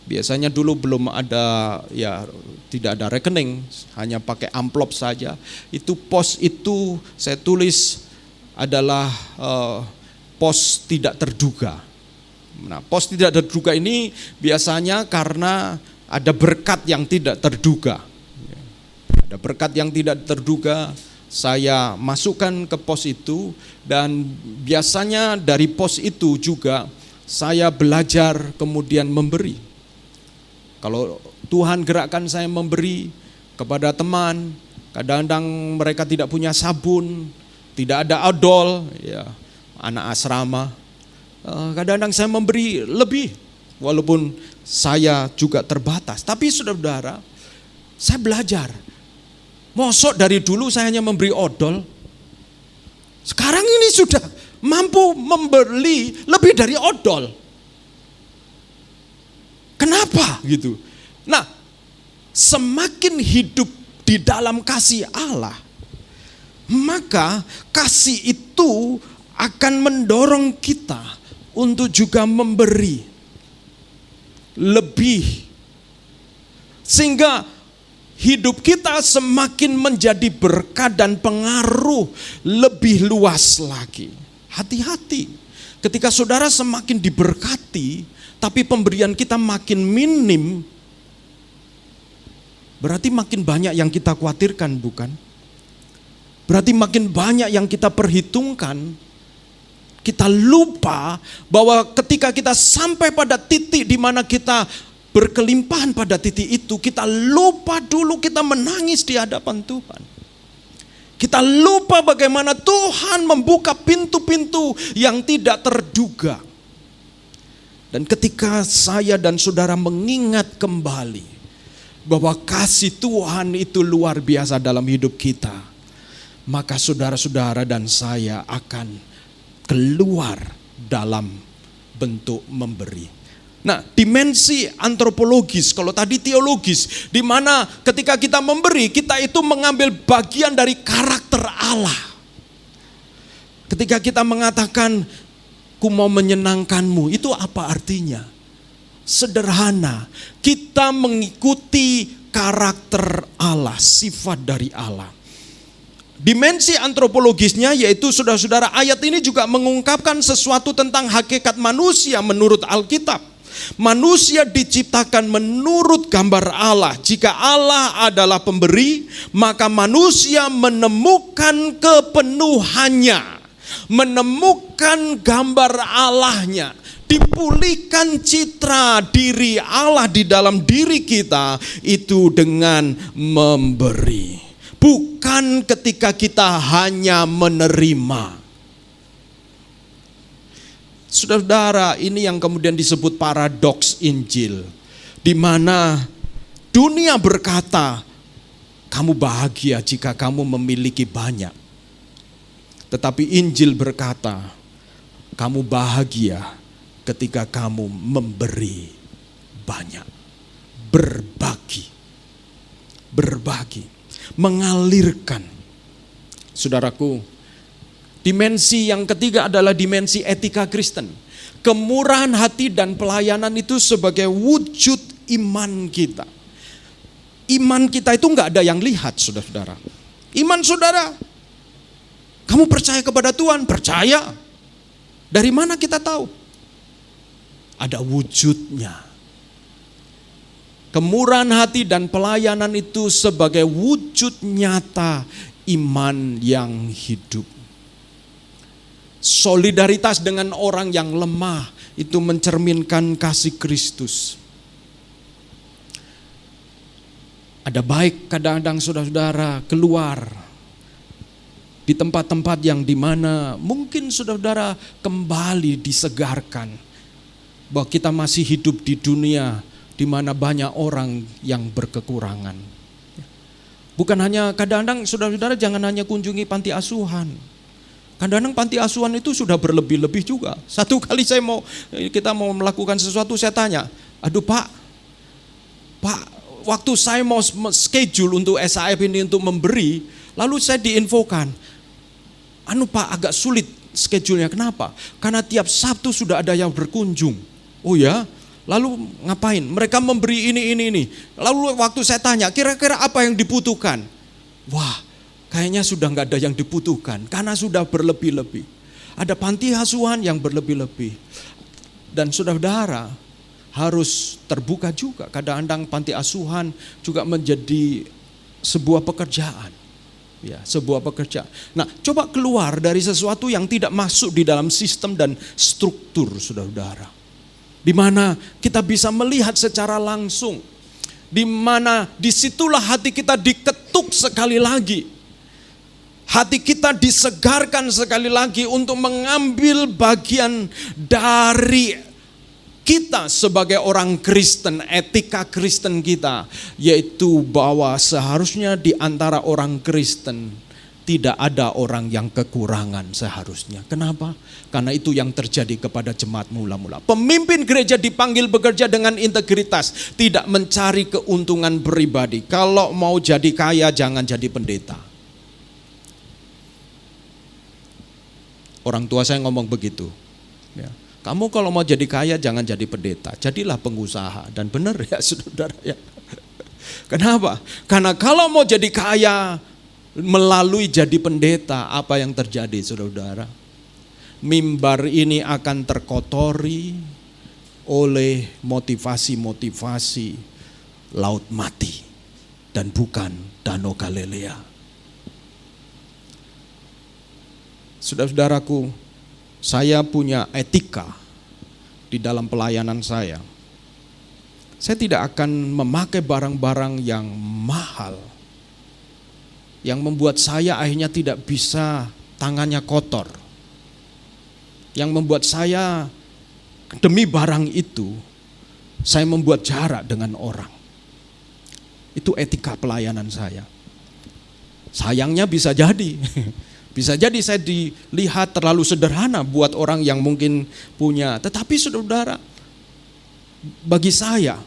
S3: biasanya dulu belum ada, ya tidak ada rekening, hanya pakai amplop saja. Itu pos itu saya tulis adalah pos tidak terduga. Nah, pos tidak terduga ini biasanya karena ada berkat yang tidak terduga. Ada berkat yang tidak terduga, saya masukkan ke pos itu, dan biasanya dari pos itu juga saya belajar kemudian memberi. Kalau Tuhan gerakkan saya memberi kepada teman, kadang-kadang mereka tidak punya sabun, tidak ada odol, ya, anak asrama. Kadang-kadang saya memberi lebih, walaupun saya juga terbatas. Tapi saudara-saudara, saya belajar. Mosok dari dulu saya hanya memberi odol, sekarang ini sudah mampu membeli lebih dari odol. Kenapa gitu? Nah, semakin hidup di dalam kasih Allah, maka kasih itu akan mendorong kita untuk juga memberi lebih, sehingga hidup kita semakin menjadi berkat dan pengaruh lebih luas lagi. Hati-hati ketika saudara semakin diberkati, tapi pemberian kita makin minim, berarti makin banyak yang kita khawatirkan, bukan? Berarti makin banyak yang kita perhitungkan. Kita lupa bahwa ketika kita sampai pada titik di mana kita berkelimpahan pada titik itu, kita lupa dulu kita menangis di hadapan Tuhan. Kita lupa bagaimana Tuhan membuka pintu-pintu yang tidak terduga. Dan ketika saya dan saudara mengingat kembali bahwa kasih Tuhan itu luar biasa dalam hidup kita, maka saudara-saudara dan saya akan keluar dalam bentuk memberi. Nah, dimensi antropologis, kalau tadi teologis, di mana ketika kita memberi, kita itu mengambil bagian dari karakter Allah. Ketika kita mengatakan, ku mau menyenangkanmu, itu apa artinya? Sederhana, kita mengikuti karakter Allah, sifat dari Allah. Dimensi antropologisnya yaitu, saudara-saudara, ayat ini juga mengungkapkan sesuatu tentang hakikat manusia menurut Alkitab. Manusia diciptakan menurut gambar Allah. Jika Allah adalah pemberi, maka manusia menemukan kepenuhannya, menemukan gambar Allahnya, dipulihkan citra diri Allah di dalam diri kita itu dengan memberi. Bukan ketika kita hanya menerima. Saudara-saudara, ini yang kemudian disebut paradoks Injil, di mana dunia berkata, kamu bahagia jika kamu memiliki banyak. Tetapi Injil berkata, kamu bahagia ketika kamu memberi banyak. Berbagi, mengalirkan. Saudaraku, dimensi yang ketiga adalah dimensi etika Kristen. Kemurahan hati dan pelayanan itu sebagai wujud iman kita. Iman kita itu enggak ada yang lihat, saudara-saudara. Iman saudara, kamu percaya kepada Tuhan? Percaya. Dari mana kita tahu? Ada wujudnya. Kemurahan hati dan pelayanan itu sebagai wujud nyata iman yang hidup. Solidaritas dengan orang yang lemah itu mencerminkan kasih Kristus. Ada baik kadang-kadang saudara-saudara keluar di tempat-tempat yang dimana mungkin saudara-saudara kembali disegarkan bahwa kita masih hidup di dunia di mana banyak orang yang berkekurangan. Bukan hanya kadang-kadang saudara-saudara jangan hanya kunjungi panti asuhan. Kadang-kadang panti asuhan itu sudah berlebih-lebih juga. Satu kali kita mau melakukan sesuatu, saya tanya, aduh Pak, waktu saya mau schedule untuk SAF ini untuk memberi, lalu saya diinfokan, Pak agak sulit schedule-nya, kenapa? Karena tiap Sabtu sudah ada yang berkunjung. Oh ya? Lalu ngapain? Mereka memberi ini. Lalu waktu saya tanya, kira-kira apa yang dibutuhkan? Wah, kayaknya sudah nggak ada yang dibutuhkan karena sudah berlebih-lebih. Ada panti asuhan yang berlebih-lebih. Dan saudara-saudara harus terbuka juga. Kadang-kadang panti asuhan juga menjadi sebuah pekerjaan. Ya, sebuah pekerjaan. Nah, coba keluar dari sesuatu yang tidak masuk di dalam sistem dan struktur, saudara-saudara. Di mana kita bisa melihat secara langsung, di mana disitulah hati kita diketuk sekali lagi, hati kita disegarkan sekali lagi untuk mengambil bagian dari kita sebagai orang Kristen, etika Kristen kita, yaitu bahwa seharusnya di antara orang Kristen tidak ada orang yang kekurangan seharusnya. Kenapa? Karena itu yang terjadi kepada jemaat mula-mula. Pemimpin gereja dipanggil bekerja dengan integritas, tidak mencari keuntungan pribadi. Kalau mau jadi kaya jangan jadi pendeta. Orang tua saya ngomong begitu. Ya. Kamu kalau mau jadi kaya jangan jadi pendeta, jadilah pengusaha. Dan benar ya saudara ya. Kenapa? Karena kalau mau jadi kaya melalui jadi pendeta, apa yang terjadi saudara-saudara? Mimbar ini akan terkotori oleh motivasi-motivasi laut mati dan bukan Danau Galilea. Saudara-saudaraku, saya punya etika di dalam pelayanan saya. Saya tidak akan memakai barang-barang yang mahal, yang membuat saya akhirnya tidak bisa tangannya kotor. Yang membuat saya demi barang itu, saya membuat jarak dengan orang. Itu etika pelayanan saya. Sayangnya bisa jadi saya dilihat terlalu sederhana buat orang yang mungkin punya. Tetapi saudara, bagi saya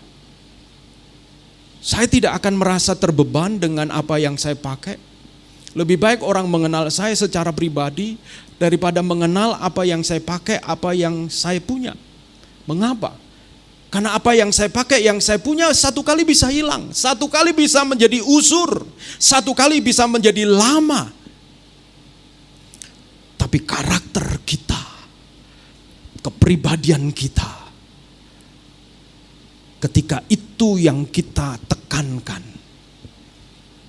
S3: tidak akan merasa terbeban dengan apa yang saya pakai. Lebih baik orang mengenal saya secara pribadi daripada mengenal apa yang saya pakai, apa yang saya punya. Mengapa? Karena apa yang saya pakai, yang saya punya satu kali bisa hilang, satu kali bisa menjadi usur, satu kali bisa menjadi lama. Tapi karakter kita, kepribadian kita, ketika itu yang kita tekankan,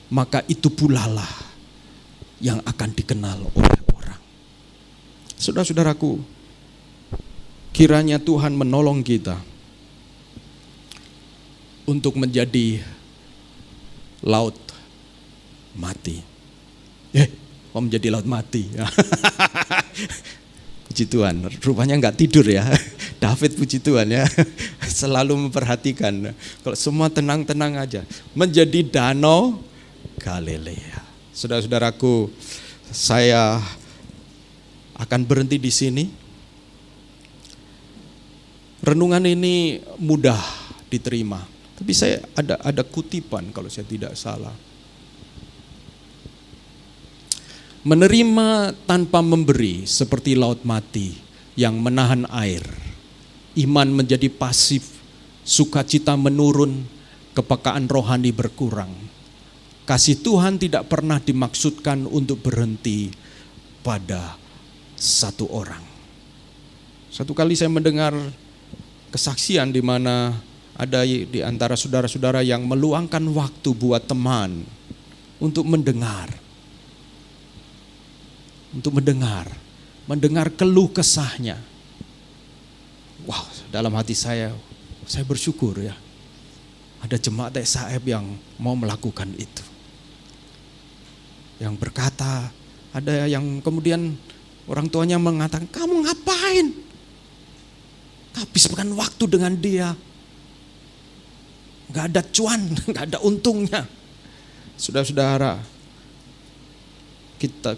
S3: maka itu pula lah yang akan dikenal oleh orang. Saudara-saudaraku, kiranya Tuhan menolong kita untuk menjadi laut mati. Kok menjadi laut mati? Puji Tuhan, rupanya nggak tidur ya. David, puji Tuhan ya, selalu memperhatikan. Kalau semua tenang-tenang aja, menjadi danau Galilea. Saudara-saudaraku, saya akan berhenti di sini. Renungan ini mudah diterima, tapi saya ada kutipan kalau saya tidak salah. Menerima tanpa memberi seperti laut mati yang menahan air. Iman menjadi pasif, sukacita menurun, kepekaan rohani berkurang. Kasih Tuhan tidak pernah dimaksudkan untuk berhenti pada satu orang. Satu kali saya mendengar kesaksian di mana ada di antara saudara-saudara yang meluangkan waktu buat teman untuk mendengar. Untuk mendengar keluh kesahnya. Wow, dalam hati saya bersyukur ya. Ada jemaat SAF yang mau melakukan itu. Yang berkata, ada yang kemudian orang tuanya mengatakan, kamu ngapain? Habiskan waktu dengan dia. Gak ada cuan, gak ada untungnya. Saudara-saudara,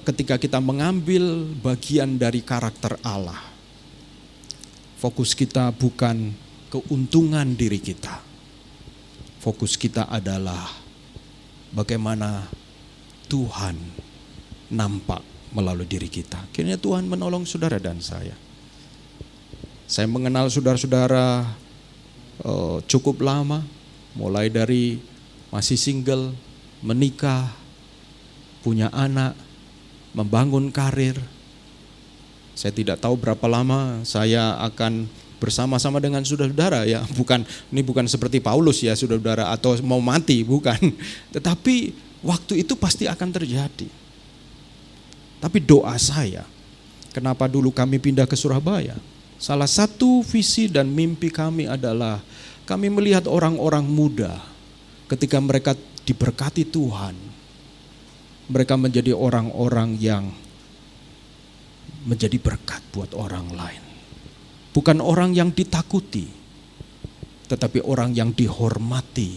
S3: ketika kita mengambil bagian dari karakter Allah, fokus kita bukan keuntungan diri kita. Fokus kita adalah bagaimana Tuhan nampak melalui diri kita. Akhirnya Tuhan menolong saudara dan saya. Saya mengenal saudara-saudara cukup lama, mulai dari masih single, menikah, punya anak, membangun karir. Saya tidak tahu berapa lama saya akan bersama-sama dengan saudara-saudara ya. Ini bukan seperti Paulus ya saudara-saudara, atau mau mati, bukan. Tetapi waktu itu pasti akan terjadi. Tapi doa saya, kenapa dulu kami pindah ke Surabaya? Salah satu visi dan mimpi kami adalah kami melihat orang-orang muda ketika mereka diberkati Tuhan. Mereka menjadi orang-orang yang menjadi berkat buat orang lain. Bukan orang yang ditakuti, tetapi orang yang dihormati.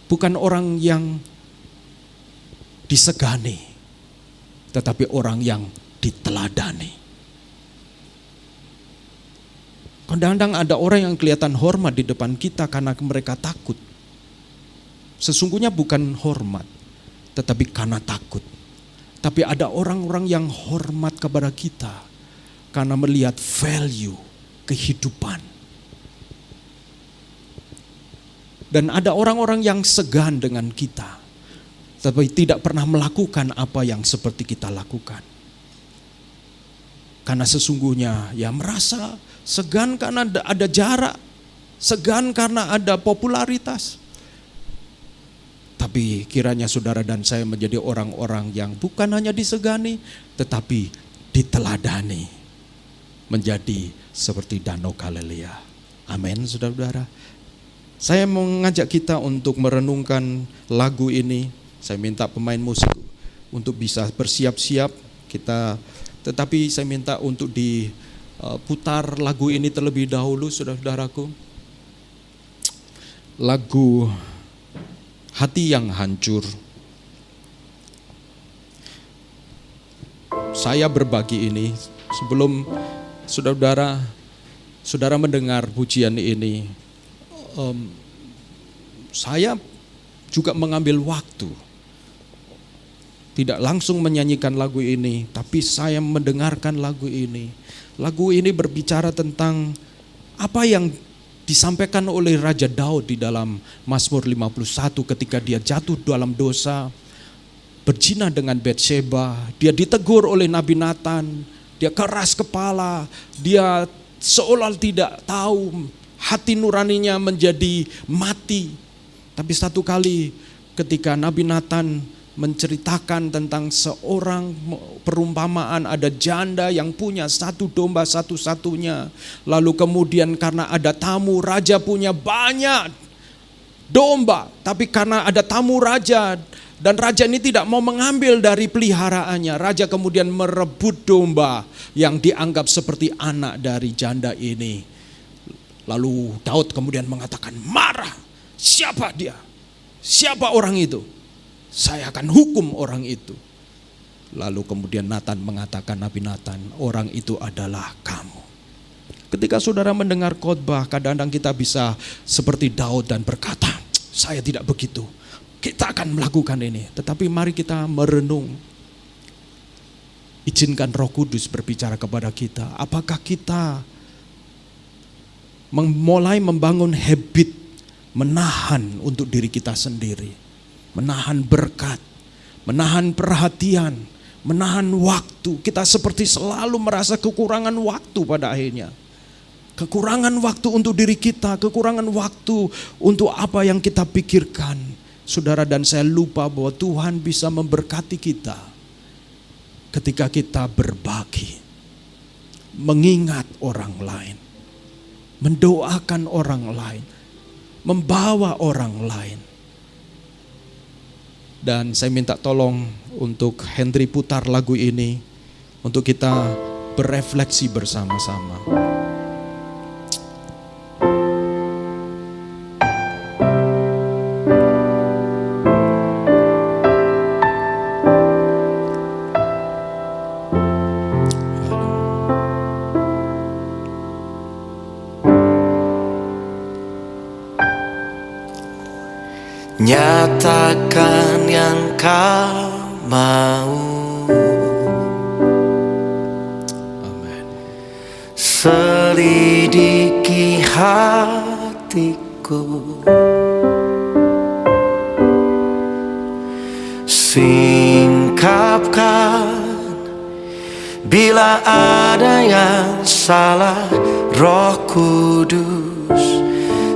S3: Bukan orang yang disegani, tetapi orang yang diteladani. Kadang-kadang ada orang yang kelihatan hormat di depan kita karena mereka takut. Sesungguhnya bukan hormat, tetapi karena takut. Tapi ada orang-orang yang hormat kepada kita karena melihat value kehidupan. Dan ada orang-orang yang segan dengan kita, tapi tidak pernah melakukan apa yang seperti kita lakukan. Karena sesungguhnya ya merasa segan karena ada jarak, segan karena ada popularitas. Tapi kiranya saudara dan saya menjadi orang-orang yang bukan hanya disegani, tetapi diteladani. Menjadi seperti danau Galilea. Amin, saudara-saudara. Saya mengajak kita untuk merenungkan lagu ini. Saya minta pemain musik untuk bisa bersiap-siap. Tetapi saya minta untuk diputar lagu ini terlebih dahulu, saudara-saudaraku. Lagu Hati yang Hancur. Saya berbagi ini sebelum saudara mendengar pujian ini. Saya juga mengambil waktu. Tidak langsung menyanyikan lagu ini, tapi saya mendengarkan lagu ini. Lagu ini berbicara tentang apa yang disampaikan oleh Raja Daud di dalam Mazmur 51 ketika dia jatuh dalam dosa, berzina dengan Batsheba, dia ditegur oleh Nabi Nathan, dia keras kepala, dia seolah tidak tahu, hati nuraninya menjadi mati. Tapi satu kali ketika Nabi Nathan menceritakan tentang seorang perumpamaan, ada janda yang punya satu domba satu-satunya. Lalu kemudian karena ada tamu, raja punya banyak domba. Tapi karena ada tamu raja, Dan raja ini tidak mau mengambil dari peliharaannya. Raja kemudian merebut domba yang dianggap seperti anak dari janda ini. Lalu Daud kemudian mengatakan, marah, siapa dia? Siapa orang itu? Saya akan hukum orang itu. Lalu kemudian Nathan mengatakan, Nabi Nathan, orang itu adalah kamu. Ketika saudara mendengar khotbah, kadang-kadang kita bisa seperti Daud dan berkata, saya tidak begitu. Kita akan melakukan ini. Tetapi mari kita merenung. Izinkan Roh Kudus berbicara kepada kita. Apakah kita mulai membangun habit menahan untuk diri kita sendiri. Menahan berkat, menahan perhatian, menahan waktu. Kita seperti selalu merasa kekurangan waktu pada akhirnya. Kekurangan waktu untuk diri kita, kekurangan waktu untuk apa yang kita pikirkan. Saudara dan saya lupa bahwa Tuhan bisa memberkati kita ketika kita berbagi, mengingat orang lain, mendoakan orang lain, membawa orang lain. Dan saya minta tolong untuk Henry putar lagu ini untuk kita berefleksi bersama-sama.
S4: Nyatakan yang kau mau.
S3: Amin.
S4: Selidiki hatiku, singkapkan bila ada yang salah. Roh Kudus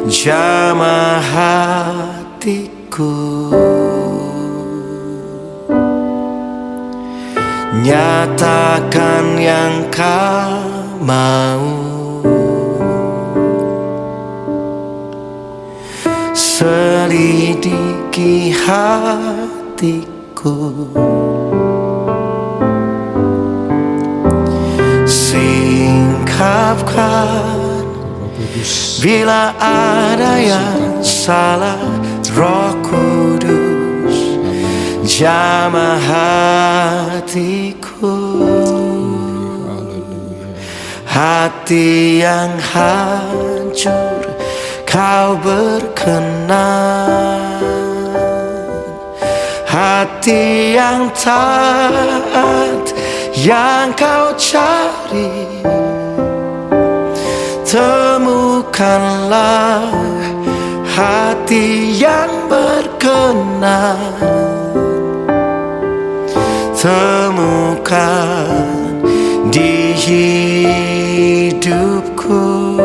S4: jamah hatiku, nyatakan yang kau mau. Selidiki hatiku, singkapkan bila ada yang salah. Roh Kudus jamah hatiku, hati yang hancur kau berkenan, hati yang taat yang kau cari. Temukanlah hati yang berkenan, temukan di hidupku,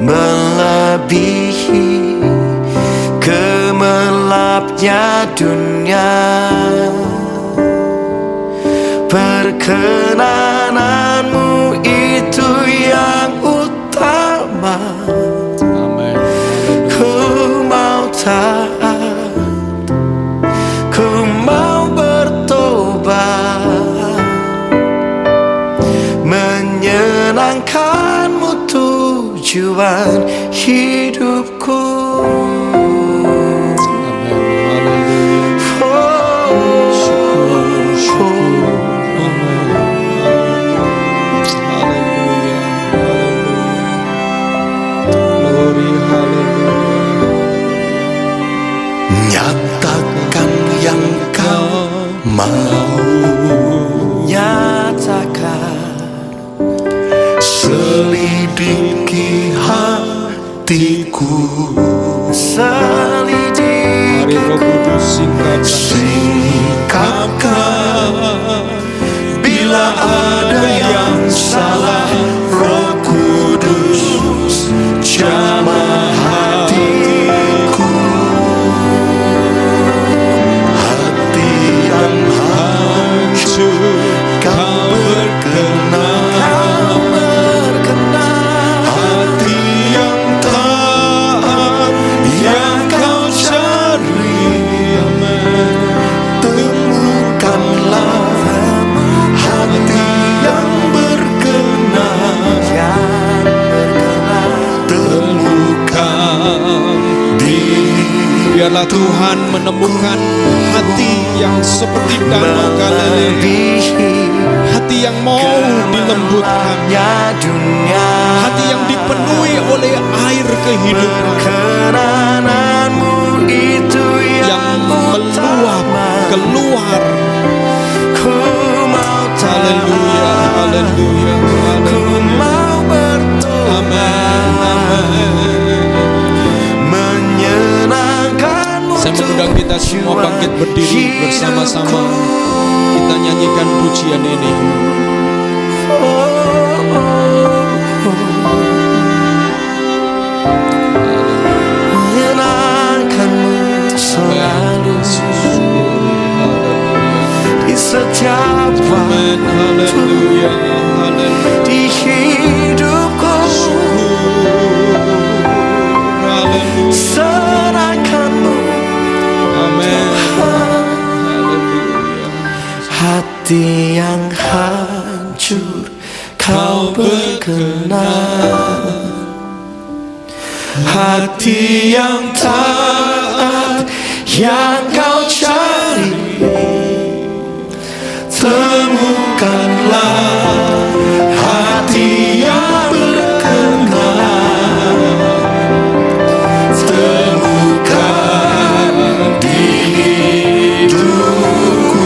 S4: melebihi gemerlapnya dunia. Perkenananmu itu yang utama. Taat, ku mau bertobat, menyenangkanmu tujuan hidupku. Nyatakan yang kau mau, nyatakan. Selidiki hatiku, selidiki, singkapkan bila ada yang salah. Roh Kudus jamah hatiku, hati yang hancur kau berkenan, hati yang taat yang kau cari. melebihi
S3: Hati yang mau dilembutkan,
S4: dunia.
S3: hati yang dipenuhi oleh air kehidupan
S4: Berkenananmu itu
S3: yang meluap keluar.
S4: Ku mau
S3: Haleluya, haleluya,
S4: Ku
S3: haleluya.
S4: mau bertobat, menyenangkanmu.
S3: Saya mengundang kita semua bangkit berdiri bersama-sama. Kita nyanyikan pujian ini.
S4: Menyenangkanmu selalu di setiap waktu
S3: Haleluya, haleluya.
S4: di hidupku.
S3: Haleluya.
S4: Serahkanmu,
S3: Amin. Haleluya.
S4: hati yang hancur kau berkenan, hati yang taat yang kau cari. Temukanlah hati yang berkenan, temukan di hidupku,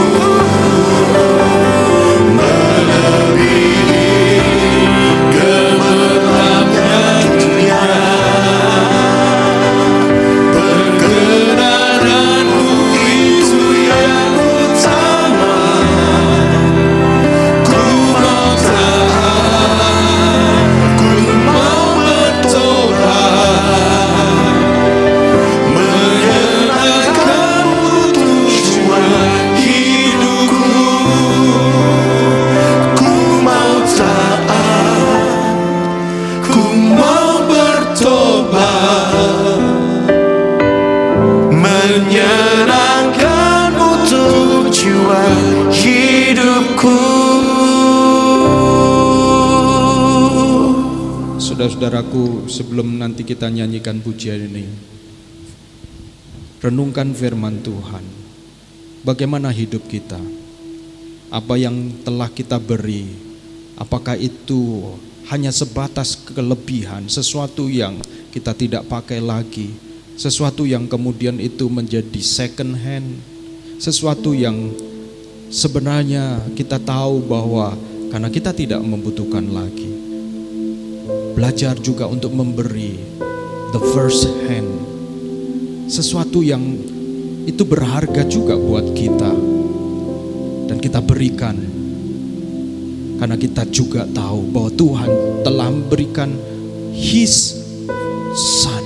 S4: melebihi gemerlapnya dunia. Perkenananmu itu yang utama. Ku mau taat, ku mau bertobat, menyenangkanmu tujuan hidupku. Ku mau taat, ku mau bertobat, menyenangkanmu tujuan hidupku.
S3: Saudara-saudaraku, sebelum nanti kita nyanyikan pujian ini, renungkan firman Tuhan. Bagaimana hidup kita? Apa yang telah kita beri? Apakah itu hanya sebatas kelebihan, sesuatu yang kita tidak pakai lagi, sesuatu yang kemudian itu menjadi second hand, sesuatu yang sebenarnya kita tahu bahwa karena kita tidak membutuhkan lagi. Belajar juga untuk memberi the first hand, sesuatu yang itu berharga juga buat kita, dan kita berikan karena kita juga tahu bahwa Tuhan telah memberikan His Son,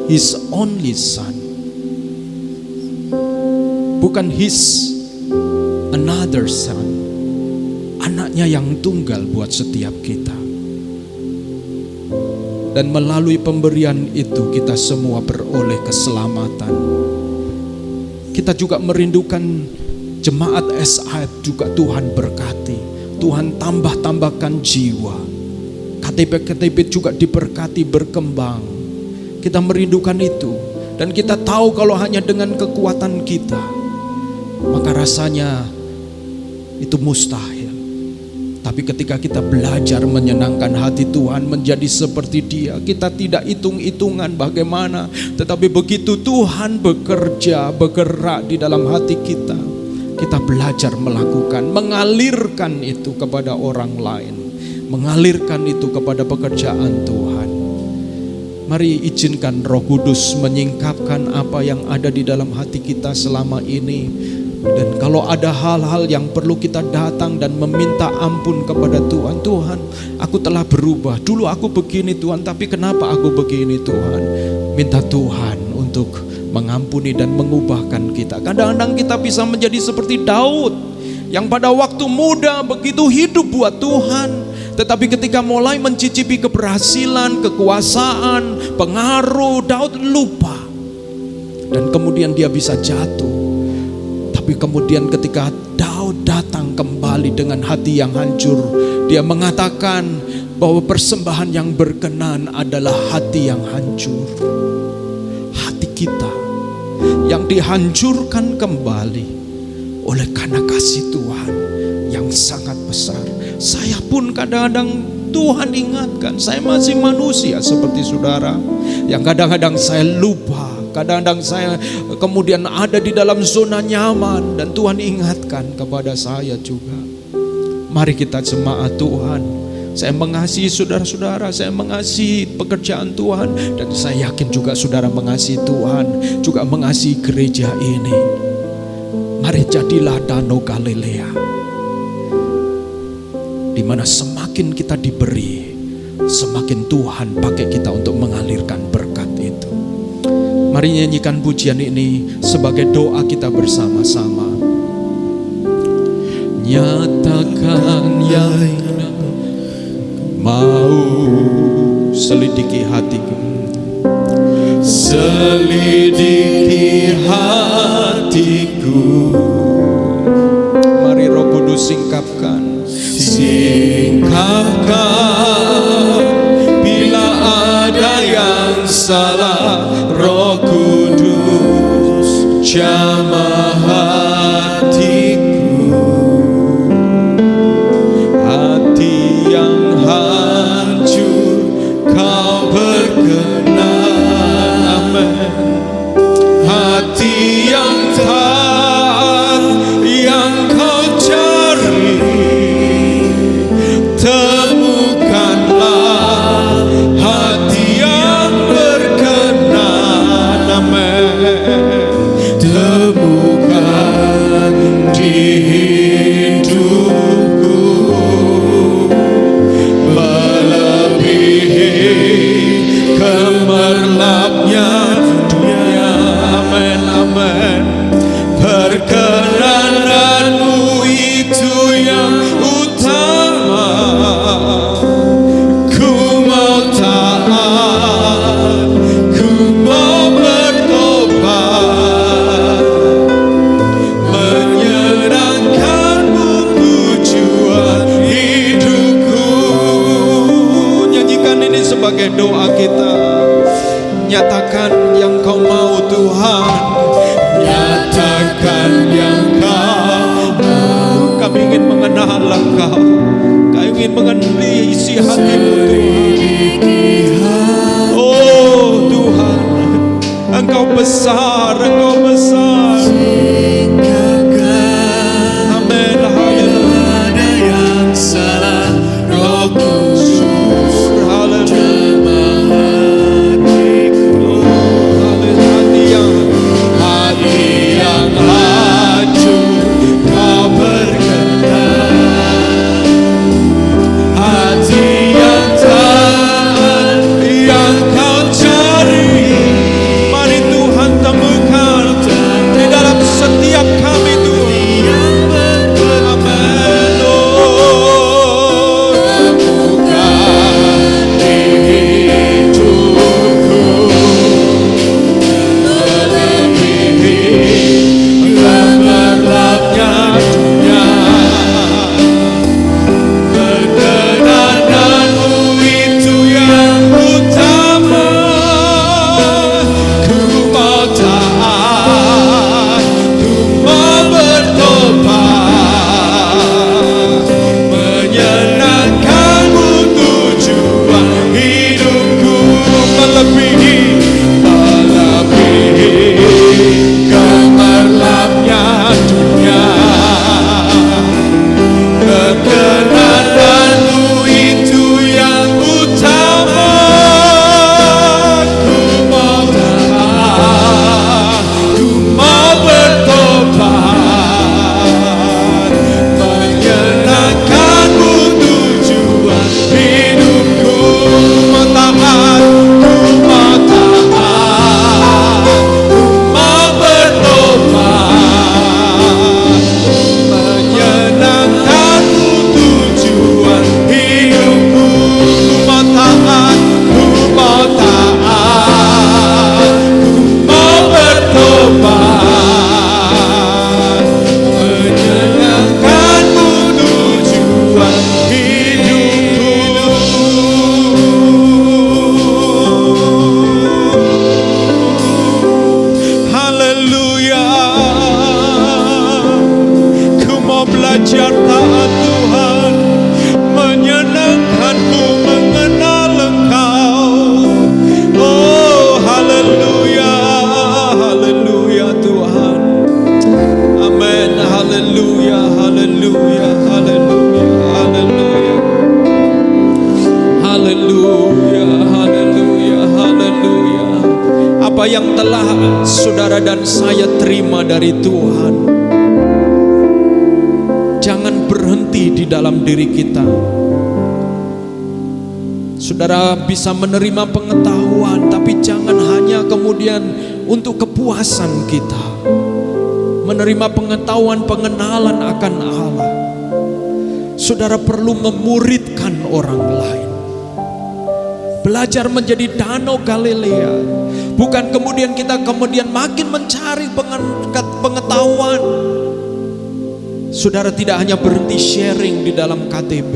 S3: His only Son, bukan His another Son, anaknya yang tunggal buat setiap kita. Dan melalui pemberian itu kita semua beroleh keselamatan. Kita juga merindukan jemaat SAF juga Tuhan berkati. Tuhan tambahkan jiwa. KTP juga diberkati berkembang. Kita merindukan itu. Dan kita tahu kalau hanya dengan kekuatan kita, maka rasanya itu mustahil. Tapi ketika kita belajar menyenangkan hati Tuhan, menjadi seperti Dia, kita tidak hitung-hitungan bagaimana, tetapi begitu Tuhan bekerja, bergerak di dalam hati kita, kita belajar melakukan, mengalirkan itu kepada orang lain, mengalirkan itu kepada pekerjaan Tuhan. Mari izinkan Roh Kudus menyingkapkan apa yang ada di dalam hati kita selama ini. Dan kalau ada hal-hal yang perlu kita datang dan meminta ampun kepada Tuhan, Tuhan, aku telah berubah. Dulu aku begini Tuhan, tapi kenapa aku begini Tuhan? Minta Tuhan untuk mengampuni dan mengubahkan kita. Kadang-kadang kita bisa menjadi seperti Daud, yang pada waktu muda begitu hidup buat Tuhan, tetapi ketika mulai mencicipi keberhasilan, kekuasaan, pengaruh, Daud lupa. Dan kemudian dia bisa jatuh. Tapi kemudian ketika Daud datang kembali dengan hati yang hancur, dia mengatakan bahwa persembahan yang berkenan adalah hati yang hancur. Hati kita yang dihancurkan kembali oleh karena kasih Tuhan yang sangat besar. Saya pun kadang-kadang Tuhan ingatkan, saya masih manusia seperti saudara, yang kadang-kadang saya lupa, kadang-kadang saya kemudian ada di dalam zona nyaman, dan Tuhan ingatkan kepada saya juga. Mari kita jemaat Tuhan, saya mengasihi saudara-saudara, saya mengasihi pekerjaan Tuhan, dan saya yakin juga saudara mengasihi Tuhan, juga mengasihi gereja ini. Mari jadilah danau Galilea, di mana semakin kita diberi, semakin Tuhan pakai kita untuk mengalirkan berkat itu. Mari nyanyikan pujian ini sebagai doa kita bersama-sama. Nyatakan yang mau selidiki hatiku, selidiki hatiku. Mari Roh Kudus singkapkan, bila ada yang salah. Roh Kudus jamah hatiku, hati yang hancur kau berkenan. Amin. Hati yang taat yang kau cari, temukanlah hati yang berkenan. Amin. Temukan di hidupku melebihi gemerlapnya dunia. Amin, amin. Perkenananmu itu yang utama. Ku mau taat, ku mau bertobat, menyenangkanmu tujuan hidupku. Nyanyikan ini sebagai doa kita. Nyatakan yang kau mau Tuhan, nyatakan yang kau mau. Kami ingin mengenal Engkau, kami ingin mengenal isi hatimu Tuhan. Oh Tuhan, Engkau besar, Engkau besar. Amin. Haleluya. Ada yang salah. Roh Kudus, haleluya. Hati yang hancur kau berkenan, hati yang taat yang kau cari. Mari Tuhan temukan belajar taat Tuhan, menyenangkan-Mu, mengenal Engkau. Oh haleluya, haleluya Tuhan. Amin, haleluya, haleluya, haleluya, haleluya. Haleluya, haleluya, haleluya. Apa yang telah saudara dan saya terima dari Tuhan, jangan berhenti di dalam diri kita. Saudara bisa menerima pengetahuan, tapi jangan hanya kemudian untuk kepuasan kita. Menerima pengetahuan, pengenalan akan Allah. Saudara perlu memuridkan orang lain. Belajar menjadi danau Galilea. Bukan kemudian kita makin mencari pengetahuan. Saudara tidak hanya berhenti sharing di dalam KTB.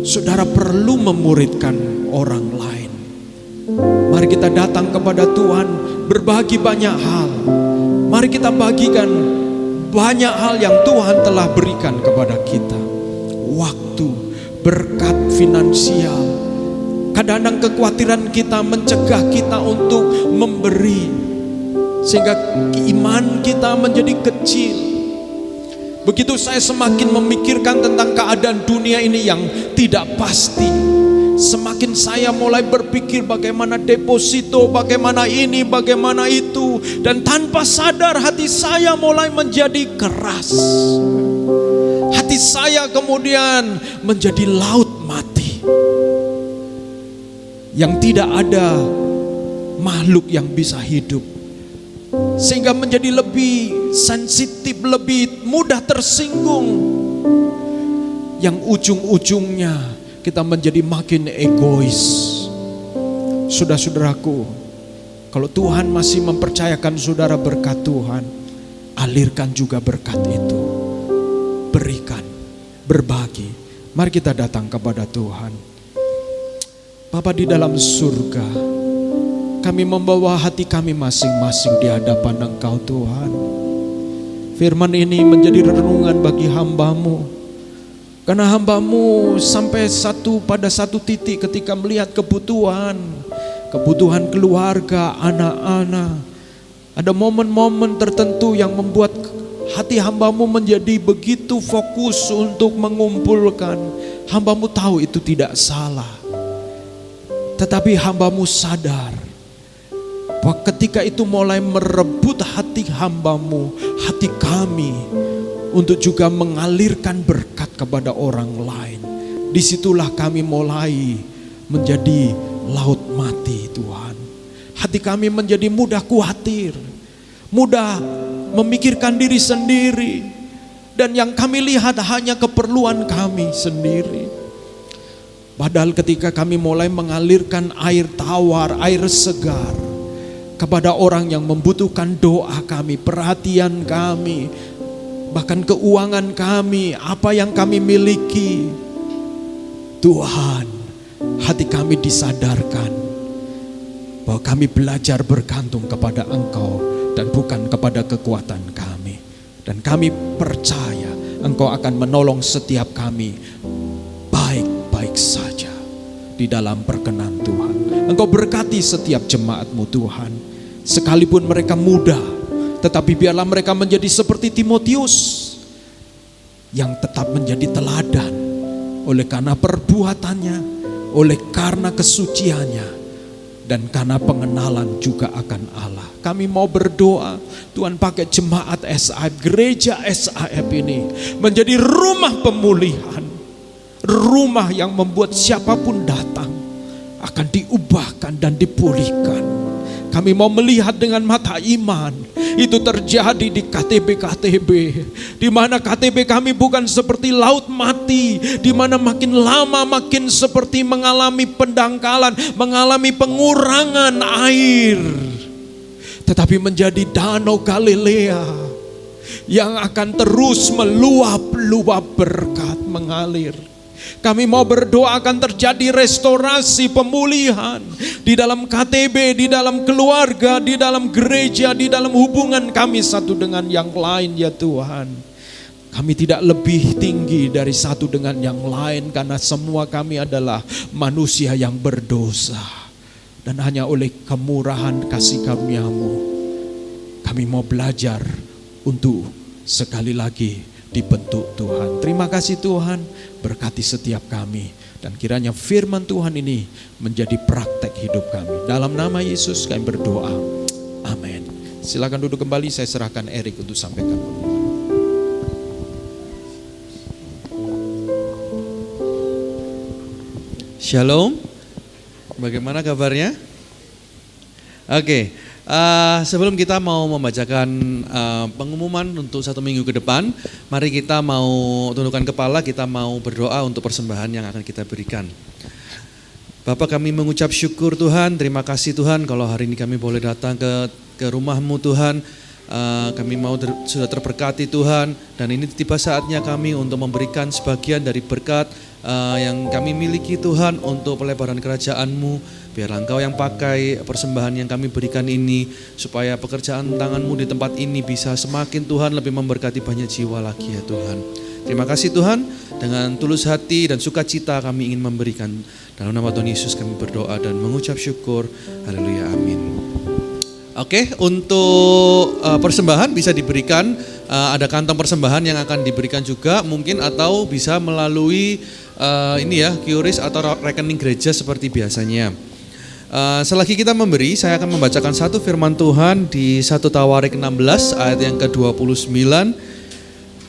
S3: Saudara perlu memuridkan orang lain. Mari kita datang kepada Tuhan, berbagi banyak hal. Mari kita bagikan banyak hal yang Tuhan telah berikan kepada kita. Waktu, berkat finansial. Kadang-kadang kekhawatiran kita mencegah kita untuk memberi, sehingga iman kita menjadi kecil. Begitu saya semakin memikirkan tentang keadaan dunia ini yang tidak pasti, semakin saya mulai berpikir bagaimana deposito, bagaimana ini, bagaimana itu. Dan tanpa sadar hati saya mulai menjadi keras. Hati saya kemudian menjadi laut mati, yang tidak ada makhluk yang bisa hidup. Sehingga menjadi lebih sensitif, lebih mudah tersinggung. Yang ujung-ujungnya kita menjadi makin egois. Saudara-saudaraku, kalau Tuhan masih mempercayakan saudara berkat Tuhan, alirkan juga berkat itu. Berikan, berbagi. Mari kita datang kepada Tuhan. Bapa di dalam surga, kami membawa hati kami masing-masing di hadapan Engkau Tuhan. Firman ini menjadi renungan bagi hamba-Mu. Karena hamba-Mu sampai pada satu titik ketika melihat kebutuhan keluarga, anak-anak. Ada momen-momen tertentu yang membuat hati hamba-Mu menjadi begitu fokus untuk mengumpulkan. Hamba-Mu tahu itu tidak salah. Tetapi hamba-Mu sadar bahwa ketika itu mulai merebut hati hamba-Mu, hati kami, untuk juga mengalirkan berkat kepada orang lain. Disitulah kami mulai menjadi laut mati Tuhan. Hati kami menjadi mudah khawatir, mudah memikirkan diri sendiri. Dan yang kami lihat hanya keperluan kami sendiri. Padahal ketika kami mulai mengalirkan air tawar, air segar kepada orang yang membutuhkan doa kami, perhatian kami, bahkan keuangan kami, apa yang kami miliki, Tuhan, hati kami disadarkan bahwa kami belajar bergantung kepada Engkau dan bukan kepada kekuatan kami. Dan kami percaya Engkau akan menolong setiap kami baik-baik saja di dalam perkenan Tuhan. Engkau berkati setiap jemaat-Mu Tuhan. Sekalipun mereka muda, tetapi biarlah mereka menjadi seperti Timotius yang tetap menjadi teladan oleh karena perbuatannya, oleh karena kesuciannya, dan karena pengenalan juga akan Allah. Kami mau berdoa, Tuhan pakai jemaat SAF, gereja SAF ini menjadi rumah pemulihan. Rumah yang membuat siapapun datang akan diubahkan dan dipulihkan. Kami mau melihat dengan mata iman. Itu terjadi di KTB-KTB, di mana KTB kami bukan seperti laut mati, di mana makin lama makin seperti mengalami pendangkalan, mengalami pengurangan air, tetapi menjadi danau Galilea yang akan terus meluap-luap berkat mengalir. Kami mau berdoa akan terjadi restorasi pemulihan di dalam KTB, di dalam keluarga, di dalam gereja, di dalam hubungan kami satu dengan yang lain ya Tuhan. Kami tidak lebih tinggi dari satu dengan yang lain karena semua kami adalah manusia yang berdosa. Dan hanya oleh kemurahan kasih karunia-Mu kami mau belajar untuk sekali lagi dibentuk Tuhan. Terima kasih Tuhan, berkati setiap kami. Dan kiranya firman Tuhan ini menjadi praktek hidup kami. Dalam nama Yesus kami berdoa. Amin. Silakan duduk kembali, saya serahkan Erik untuk sampaikan pengumuman.
S5: Shalom, bagaimana kabarnya? Oke, sebelum kita mau membacakan pengumuman untuk 1 minggu ke depan, mari kita mau tundukkan kepala, kita mau berdoa untuk persembahan yang akan kita berikan. Bapak, kami mengucap syukur Tuhan, terima kasih Tuhan kalau hari ini kami boleh datang ke rumah-Mu Tuhan. Kami mau sudah terberkati Tuhan, dan ini tiba saatnya kami untuk memberikan sebagian dari berkat yang kami miliki Tuhan untuk pelebaran kerajaan-Mu. Biarlah Engkau yang pakai persembahan yang kami berikan ini, supaya pekerjaan tangan-Mu di tempat ini bisa semakin Tuhan lebih memberkati banyak jiwa lagi ya Tuhan. Terima kasih Tuhan, dengan tulus hati dan sukacita kami ingin memberikan. Dalam nama Tuhan Yesus kami berdoa dan mengucap syukur. Haleluya, amin. Oke, untuk persembahan bisa diberikan, ada kantong persembahan yang akan diberikan juga mungkin, atau bisa melalui QRIS atau rekening gereja seperti biasanya. Selagi kita memberi, saya akan membacakan satu firman Tuhan di 1 Tawarik 16 ayat yang ke-29.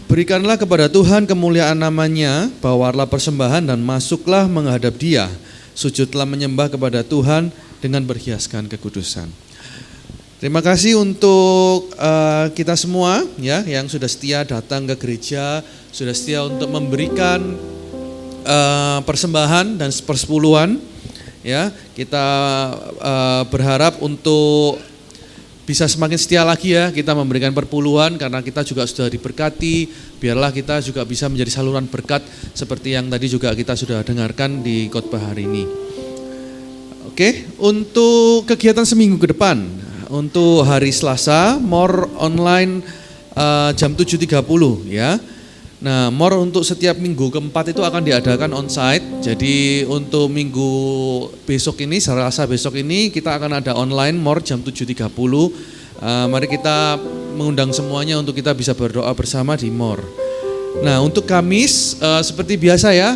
S5: Berikanlah kepada Tuhan kemuliaan namanya, bawalah persembahan dan masuklah menghadap Dia. Sujudlah menyembah kepada Tuhan dengan berhiaskan kekudusan. Terima kasih untuk kita semua ya yang sudah setia datang ke gereja, sudah setia untuk memberikan persembahan dan persepuluhan. Ya, kita berharap untuk bisa semakin setia lagi ya kita memberikan perpuluhan, karena kita juga sudah diberkati. Biarlah kita juga bisa menjadi saluran berkat seperti yang tadi juga kita sudah dengarkan di khotbah hari ini. Oke, untuk kegiatan seminggu ke depan. Untuk hari Selasa, MOR online jam 7.30 ya. Nah, MOR untuk setiap minggu keempat itu akan diadakan onsite. Jadi untuk minggu besok ini, Selasa besok ini kita akan ada online MOR jam 7.30. Mari kita mengundang semuanya untuk kita bisa berdoa bersama di MOR. Nah, untuk Kamis seperti biasa ya,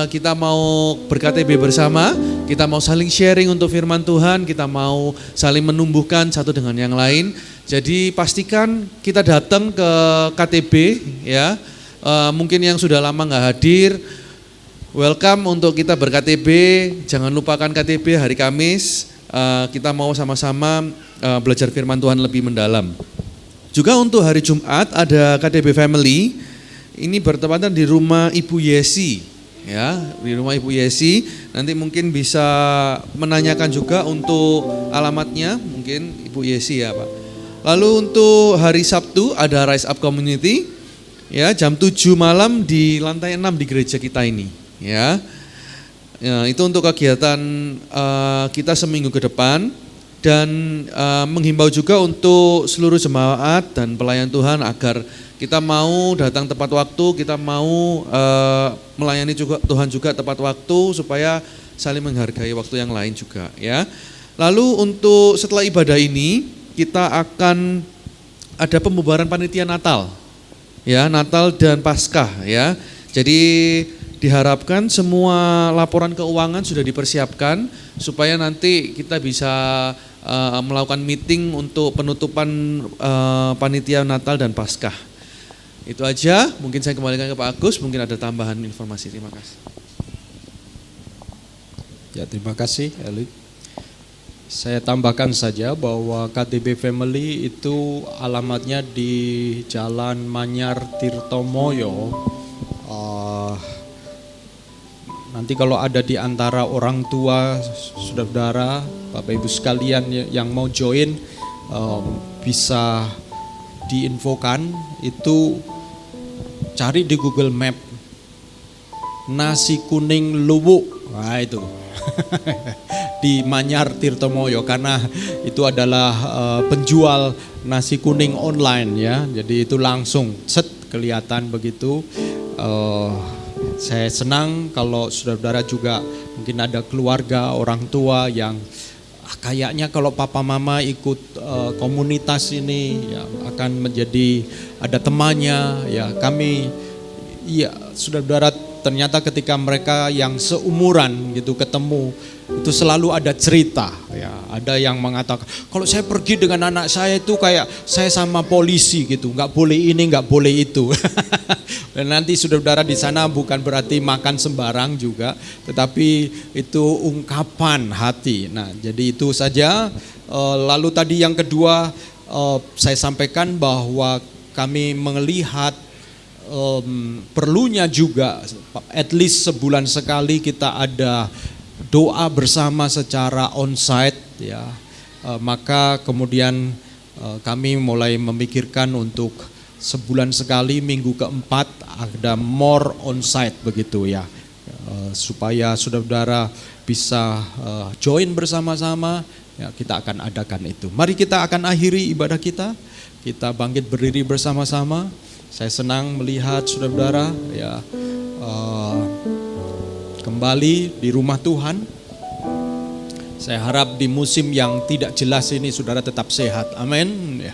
S5: kita mau ber-KTB bersama, kita mau saling sharing untuk firman Tuhan, kita mau saling menumbuhkan satu dengan yang lain. Jadi pastikan kita datang ke KTB ya. Mungkin yang sudah lama nggak hadir, welcome untuk kita ber-KTB. Jangan lupakan KTB hari Kamis. Kita mau sama-sama belajar firman Tuhan lebih mendalam. Juga untuk hari Jumat ada KTB Family. Ini bertepatan di rumah Ibu Yesi, ya, di rumah Ibu Yesi. Nanti mungkin bisa menanyakan juga untuk alamatnya, mungkin Ibu Yesi ya Pak. Lalu untuk hari Sabtu ada Rise Up Community, ya, jam 7 malam di lantai 6 di gereja kita ini, ya. Ya, itu untuk kegiatan kita seminggu ke depan. Dan menghimbau juga untuk seluruh jemaat dan pelayan Tuhan agar kita mau datang tepat waktu, kita mau melayani juga Tuhan juga tepat waktu supaya saling menghargai waktu yang lain juga ya. Lalu untuk setelah ibadah ini kita akan ada pembubaran panitia Natal. Ya, Natal dan Paskah ya. Jadi diharapkan semua laporan keuangan sudah dipersiapkan supaya nanti kita bisa melakukan meeting untuk penutupan panitia Natal dan Paskah. Itu aja, mungkin saya kembalikan ke Pak Agus, mungkin ada tambahan informasi. Terima kasih.
S3: Ya, terima kasih Eli. Saya tambahkan saja bahwa KTB Family itu alamatnya di Jalan Manyar Tirtomoyo. Nanti kalau ada di antara orang tua, saudara, Bapak Ibu sekalian yang mau join, bisa diinfokan, itu cari di Google Map nasi kuning Luwuk, nah itu di Manyar Tirtomoyo, karena itu adalah penjual nasi kuning online ya, jadi itu langsung set kelihatan begitu. Saya senang kalau saudara-saudara juga mungkin ada keluarga, orang tua yang kayaknya kalau papa mama ikut komunitas ini ya, akan menjadi ada temannya ya. Kami ya saudara-saudara, ternyata ketika mereka yang seumuran gitu ketemu, itu selalu ada cerita ya. Ada yang mengatakan kalau saya pergi dengan anak saya itu kayak saya sama polisi gitu, nggak boleh ini nggak boleh itu. Dan nanti saudara-saudara di sana bukan berarti makan sembarang juga, tetapi itu ungkapan hati. Nah jadi itu saja. Lalu tadi yang kedua saya sampaikan bahwa kami melihat perlunya juga at least sebulan sekali kita ada doa bersama secara onsite ya. Maka kemudian kami mulai memikirkan untuk sebulan sekali minggu keempat ada more onsite begitu ya. Supaya saudara-saudara bisa join bersama-sama ya, kita akan adakan itu. Mari kita akan akhiri ibadah kita. Kita bangkit berdiri bersama-sama. Saya senang melihat saudara-saudara ya kembali di rumah Tuhan. Saya harap di musim yang tidak jelas ini saudara tetap sehat. Amin. Ya.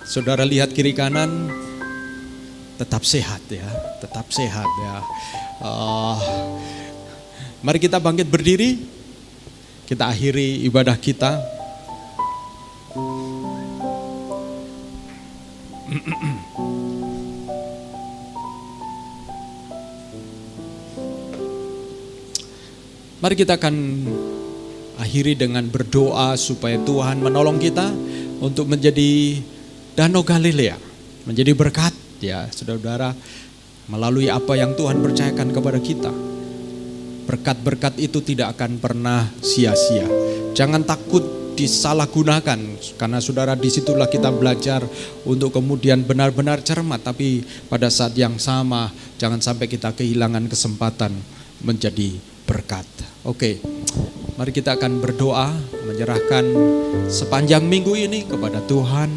S3: Saudara lihat kiri kanan, tetap sehat ya, tetap sehat ya. Mari kita bangkit berdiri. Kita akhiri ibadah kita. Mari kita akan akhiri dengan berdoa supaya Tuhan menolong kita untuk menjadi Danau Galilea, menjadi berkat ya saudara-saudara melalui apa yang Tuhan percayakan kepada kita. Berkat-berkat itu tidak akan pernah sia-sia. Jangan takut disalahgunakan, karena saudara disitulah kita belajar untuk kemudian benar-benar cermat. Tapi pada saat yang sama jangan sampai kita kehilangan kesempatan menjadi berkat. Oke, mari kita akan berdoa menyerahkan sepanjang minggu ini kepada Tuhan.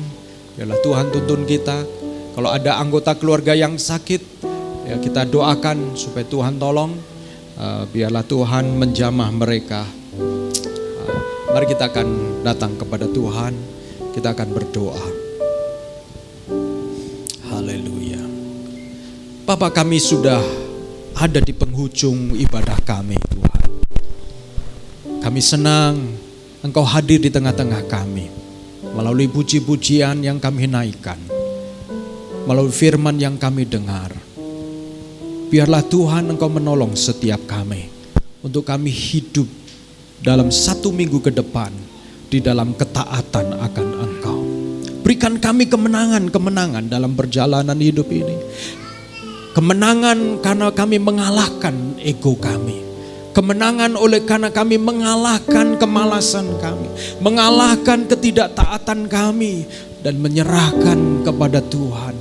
S3: Biarlah Tuhan tuntun kita. Kalau ada anggota keluarga yang sakit, ya kita doakan supaya Tuhan tolong. Biarlah Tuhan menjamah mereka. Mari kita akan datang kepada Tuhan. Kita akan berdoa. Haleluya. Bapa, kami sudah ada di penghujung ibadah kami Tuhan. Kami senang Engkau hadir di tengah-tengah kami. Melalui puji-pujian yang kami naikkan. Melalui firman yang kami dengar. Biarlah Tuhan Engkau menolong setiap kami. Untuk kami hidup dalam 1 minggu ke depan. Di dalam ketaatan akan Engkau. Berikan kami kemenangan-kemenangan dalam perjalanan hidup ini. Kemenangan karena kami mengalahkan ego kami. Kemenangan oleh karena kami mengalahkan kemalasan kami. Mengalahkan ketidaktaatan kami. Dan menyerahkan kepada Tuhan.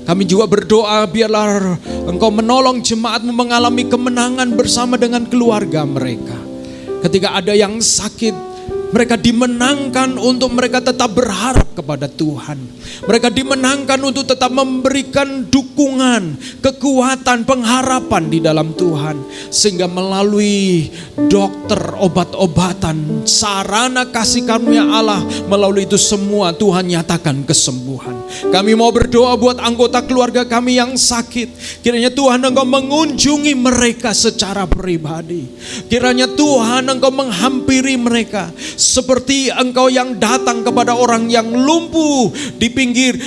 S3: Kami juga berdoa biarlah Engkau menolong jemaat-Mu mengalami kemenangan bersama dengan keluarga mereka. Ketika ada yang sakit, mereka dimenangkan untuk mereka tetap berharap kepada Tuhan. Mereka dimenangkan untuk tetap memberikan dukungan, kekuatan, pengharapan di dalam Tuhan. Sehingga melalui dokter, obat-obatan, sarana kasih karunia Allah, melalui itu semua Tuhan nyatakan kesembuhan. Kami mau berdoa buat anggota keluarga kami yang sakit. Kiranya Tuhan Engkau mengunjungi mereka secara pribadi. Kiranya Tuhan Engkau menghampiri mereka. Seperti Engkau yang datang kepada orang yang lumpuh di pinggir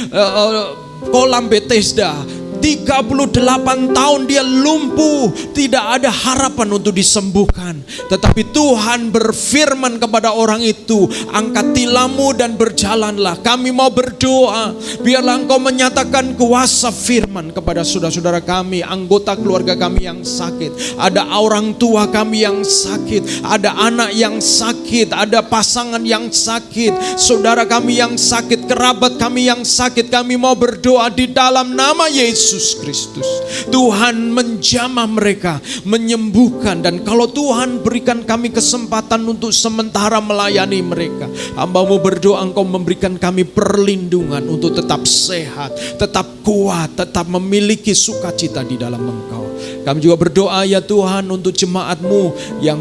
S3: kolam Bethesda. 38 tahun dia lumpuh, tidak ada harapan untuk disembuhkan. Tetapi Tuhan berfirman kepada orang itu, angkat tilammu dan berjalanlah. Kami mau berdoa, biarlah Engkau menyatakan kuasa firman kepada saudara-saudara kami, anggota keluarga kami yang sakit. Ada orang tua kami yang sakit, ada anak yang sakit, ada pasangan yang sakit, saudara kami yang sakit, kerabat kami yang sakit. Kami mau berdoa di dalam nama Yesus. Yesus Kristus. Tuhan menjamah mereka, menyembuhkan. Dan kalau Tuhan berikan kami kesempatan untuk sementara melayani mereka, hamba-Mu berdoa Engkau memberikan kami perlindungan untuk tetap sehat, tetap kuat, tetap memiliki sukacita di dalam Engkau. Kami juga berdoa ya Tuhan untuk jemaat-Mu yang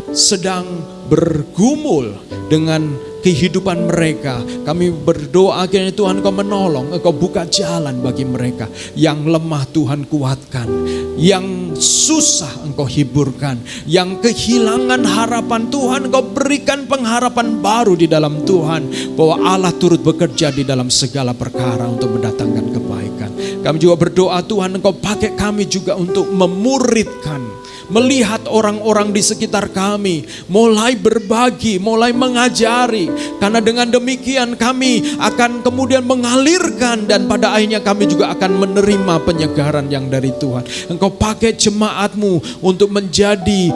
S3: sedang bergumul dengan kehidupan mereka. Kami berdoa kiranya Tuhan Engkau menolong, Engkau buka jalan bagi mereka. Yang lemah Tuhan kuatkan, yang susah Engkau hiburkan, yang kehilangan harapan Tuhan Engkau berikan pengharapan baru di dalam Tuhan, bahwa Allah turut bekerja di dalam segala perkara untuk mendatangkan kebaikan. Kami juga berdoa Tuhan Engkau pakai kami juga untuk memuridkan, melihat orang-orang di sekitar kami, mulai berbagi, mulai mengajari. Karena dengan demikian kami akan kemudian mengalirkan, dan pada akhirnya kami juga akan menerima penyegaran yang dari Tuhan. Engkau pakai jemaat-Mu untuk menjadi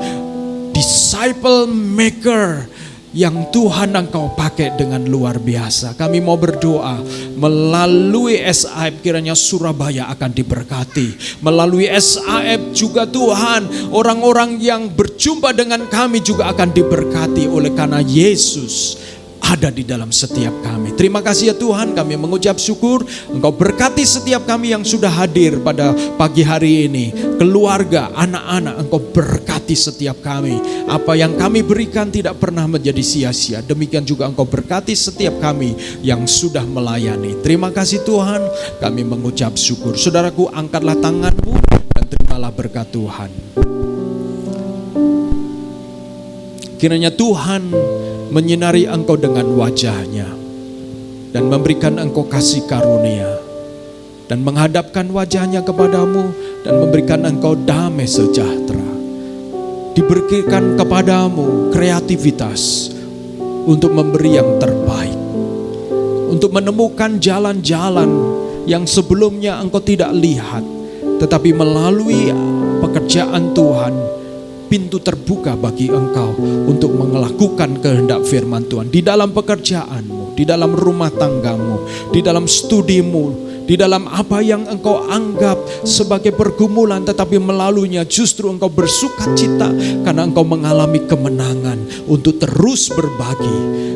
S3: disciple maker yang Tuhan Engkau pakai dengan luar biasa. Kami mau berdoa melalui SAF kiranya Surabaya akan diberkati. Melalui SAF juga Tuhan, orang-orang yang berjumpa dengan kami juga akan diberkati oleh karena Yesus ada di dalam setiap kami. Terima kasih ya Tuhan, kami mengucap syukur. Engkau berkati setiap kami yang sudah hadir pada pagi hari ini. Keluarga, anak-anak, Engkau berkati setiap kami. Apa yang kami berikan tidak pernah menjadi sia-sia. Demikian juga Engkau berkati setiap kami yang sudah melayani. Terima kasih Tuhan, kami mengucap syukur. Saudaraku, angkatlah tanganmu dan terimalah berkat Tuhan. Kiranya Tuhan menyinari engkau dengan wajahnya dan memberikan engkau kasih karunia, dan menghadapkan wajahnya kepadamu dan memberikan engkau damai sejahtera. Diberikan kepadamu kreativitas untuk memberi yang terbaik, untuk menemukan jalan-jalan yang sebelumnya engkau tidak lihat, tetapi melalui pekerjaan Tuhan pintu terbuka bagi engkau untuk melakukan kehendak firman Tuhan di dalam pekerjaanmu, di dalam rumah tanggamu, di dalam studimu, di dalam apa yang engkau anggap sebagai pergumulan, tetapi melaluinya justru engkau bersukacita karena engkau mengalami kemenangan untuk terus berbagi.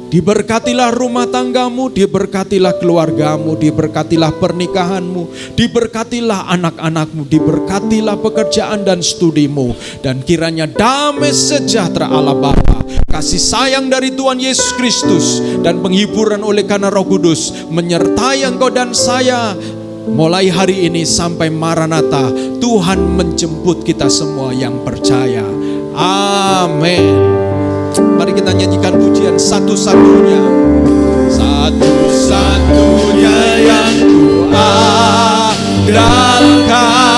S3: Diberkatilah rumah tanggamu, diberkatilah keluargamu, diberkatilah pernikahanmu, diberkatilah anak-anakmu, diberkatilah pekerjaan dan studimu. Dan kiranya damai sejahtera Allah Bapa, kasih sayang dari Tuhan Yesus Kristus, dan penghiburan oleh karena Roh Kudus menyertai engkau dan saya mulai hari ini sampai Maranatha. Tuhan menjemput kita semua yang percaya. Amin. Mari kita nyanyikan pujian satu-satunya. Satu-satunya yang ku andalkan.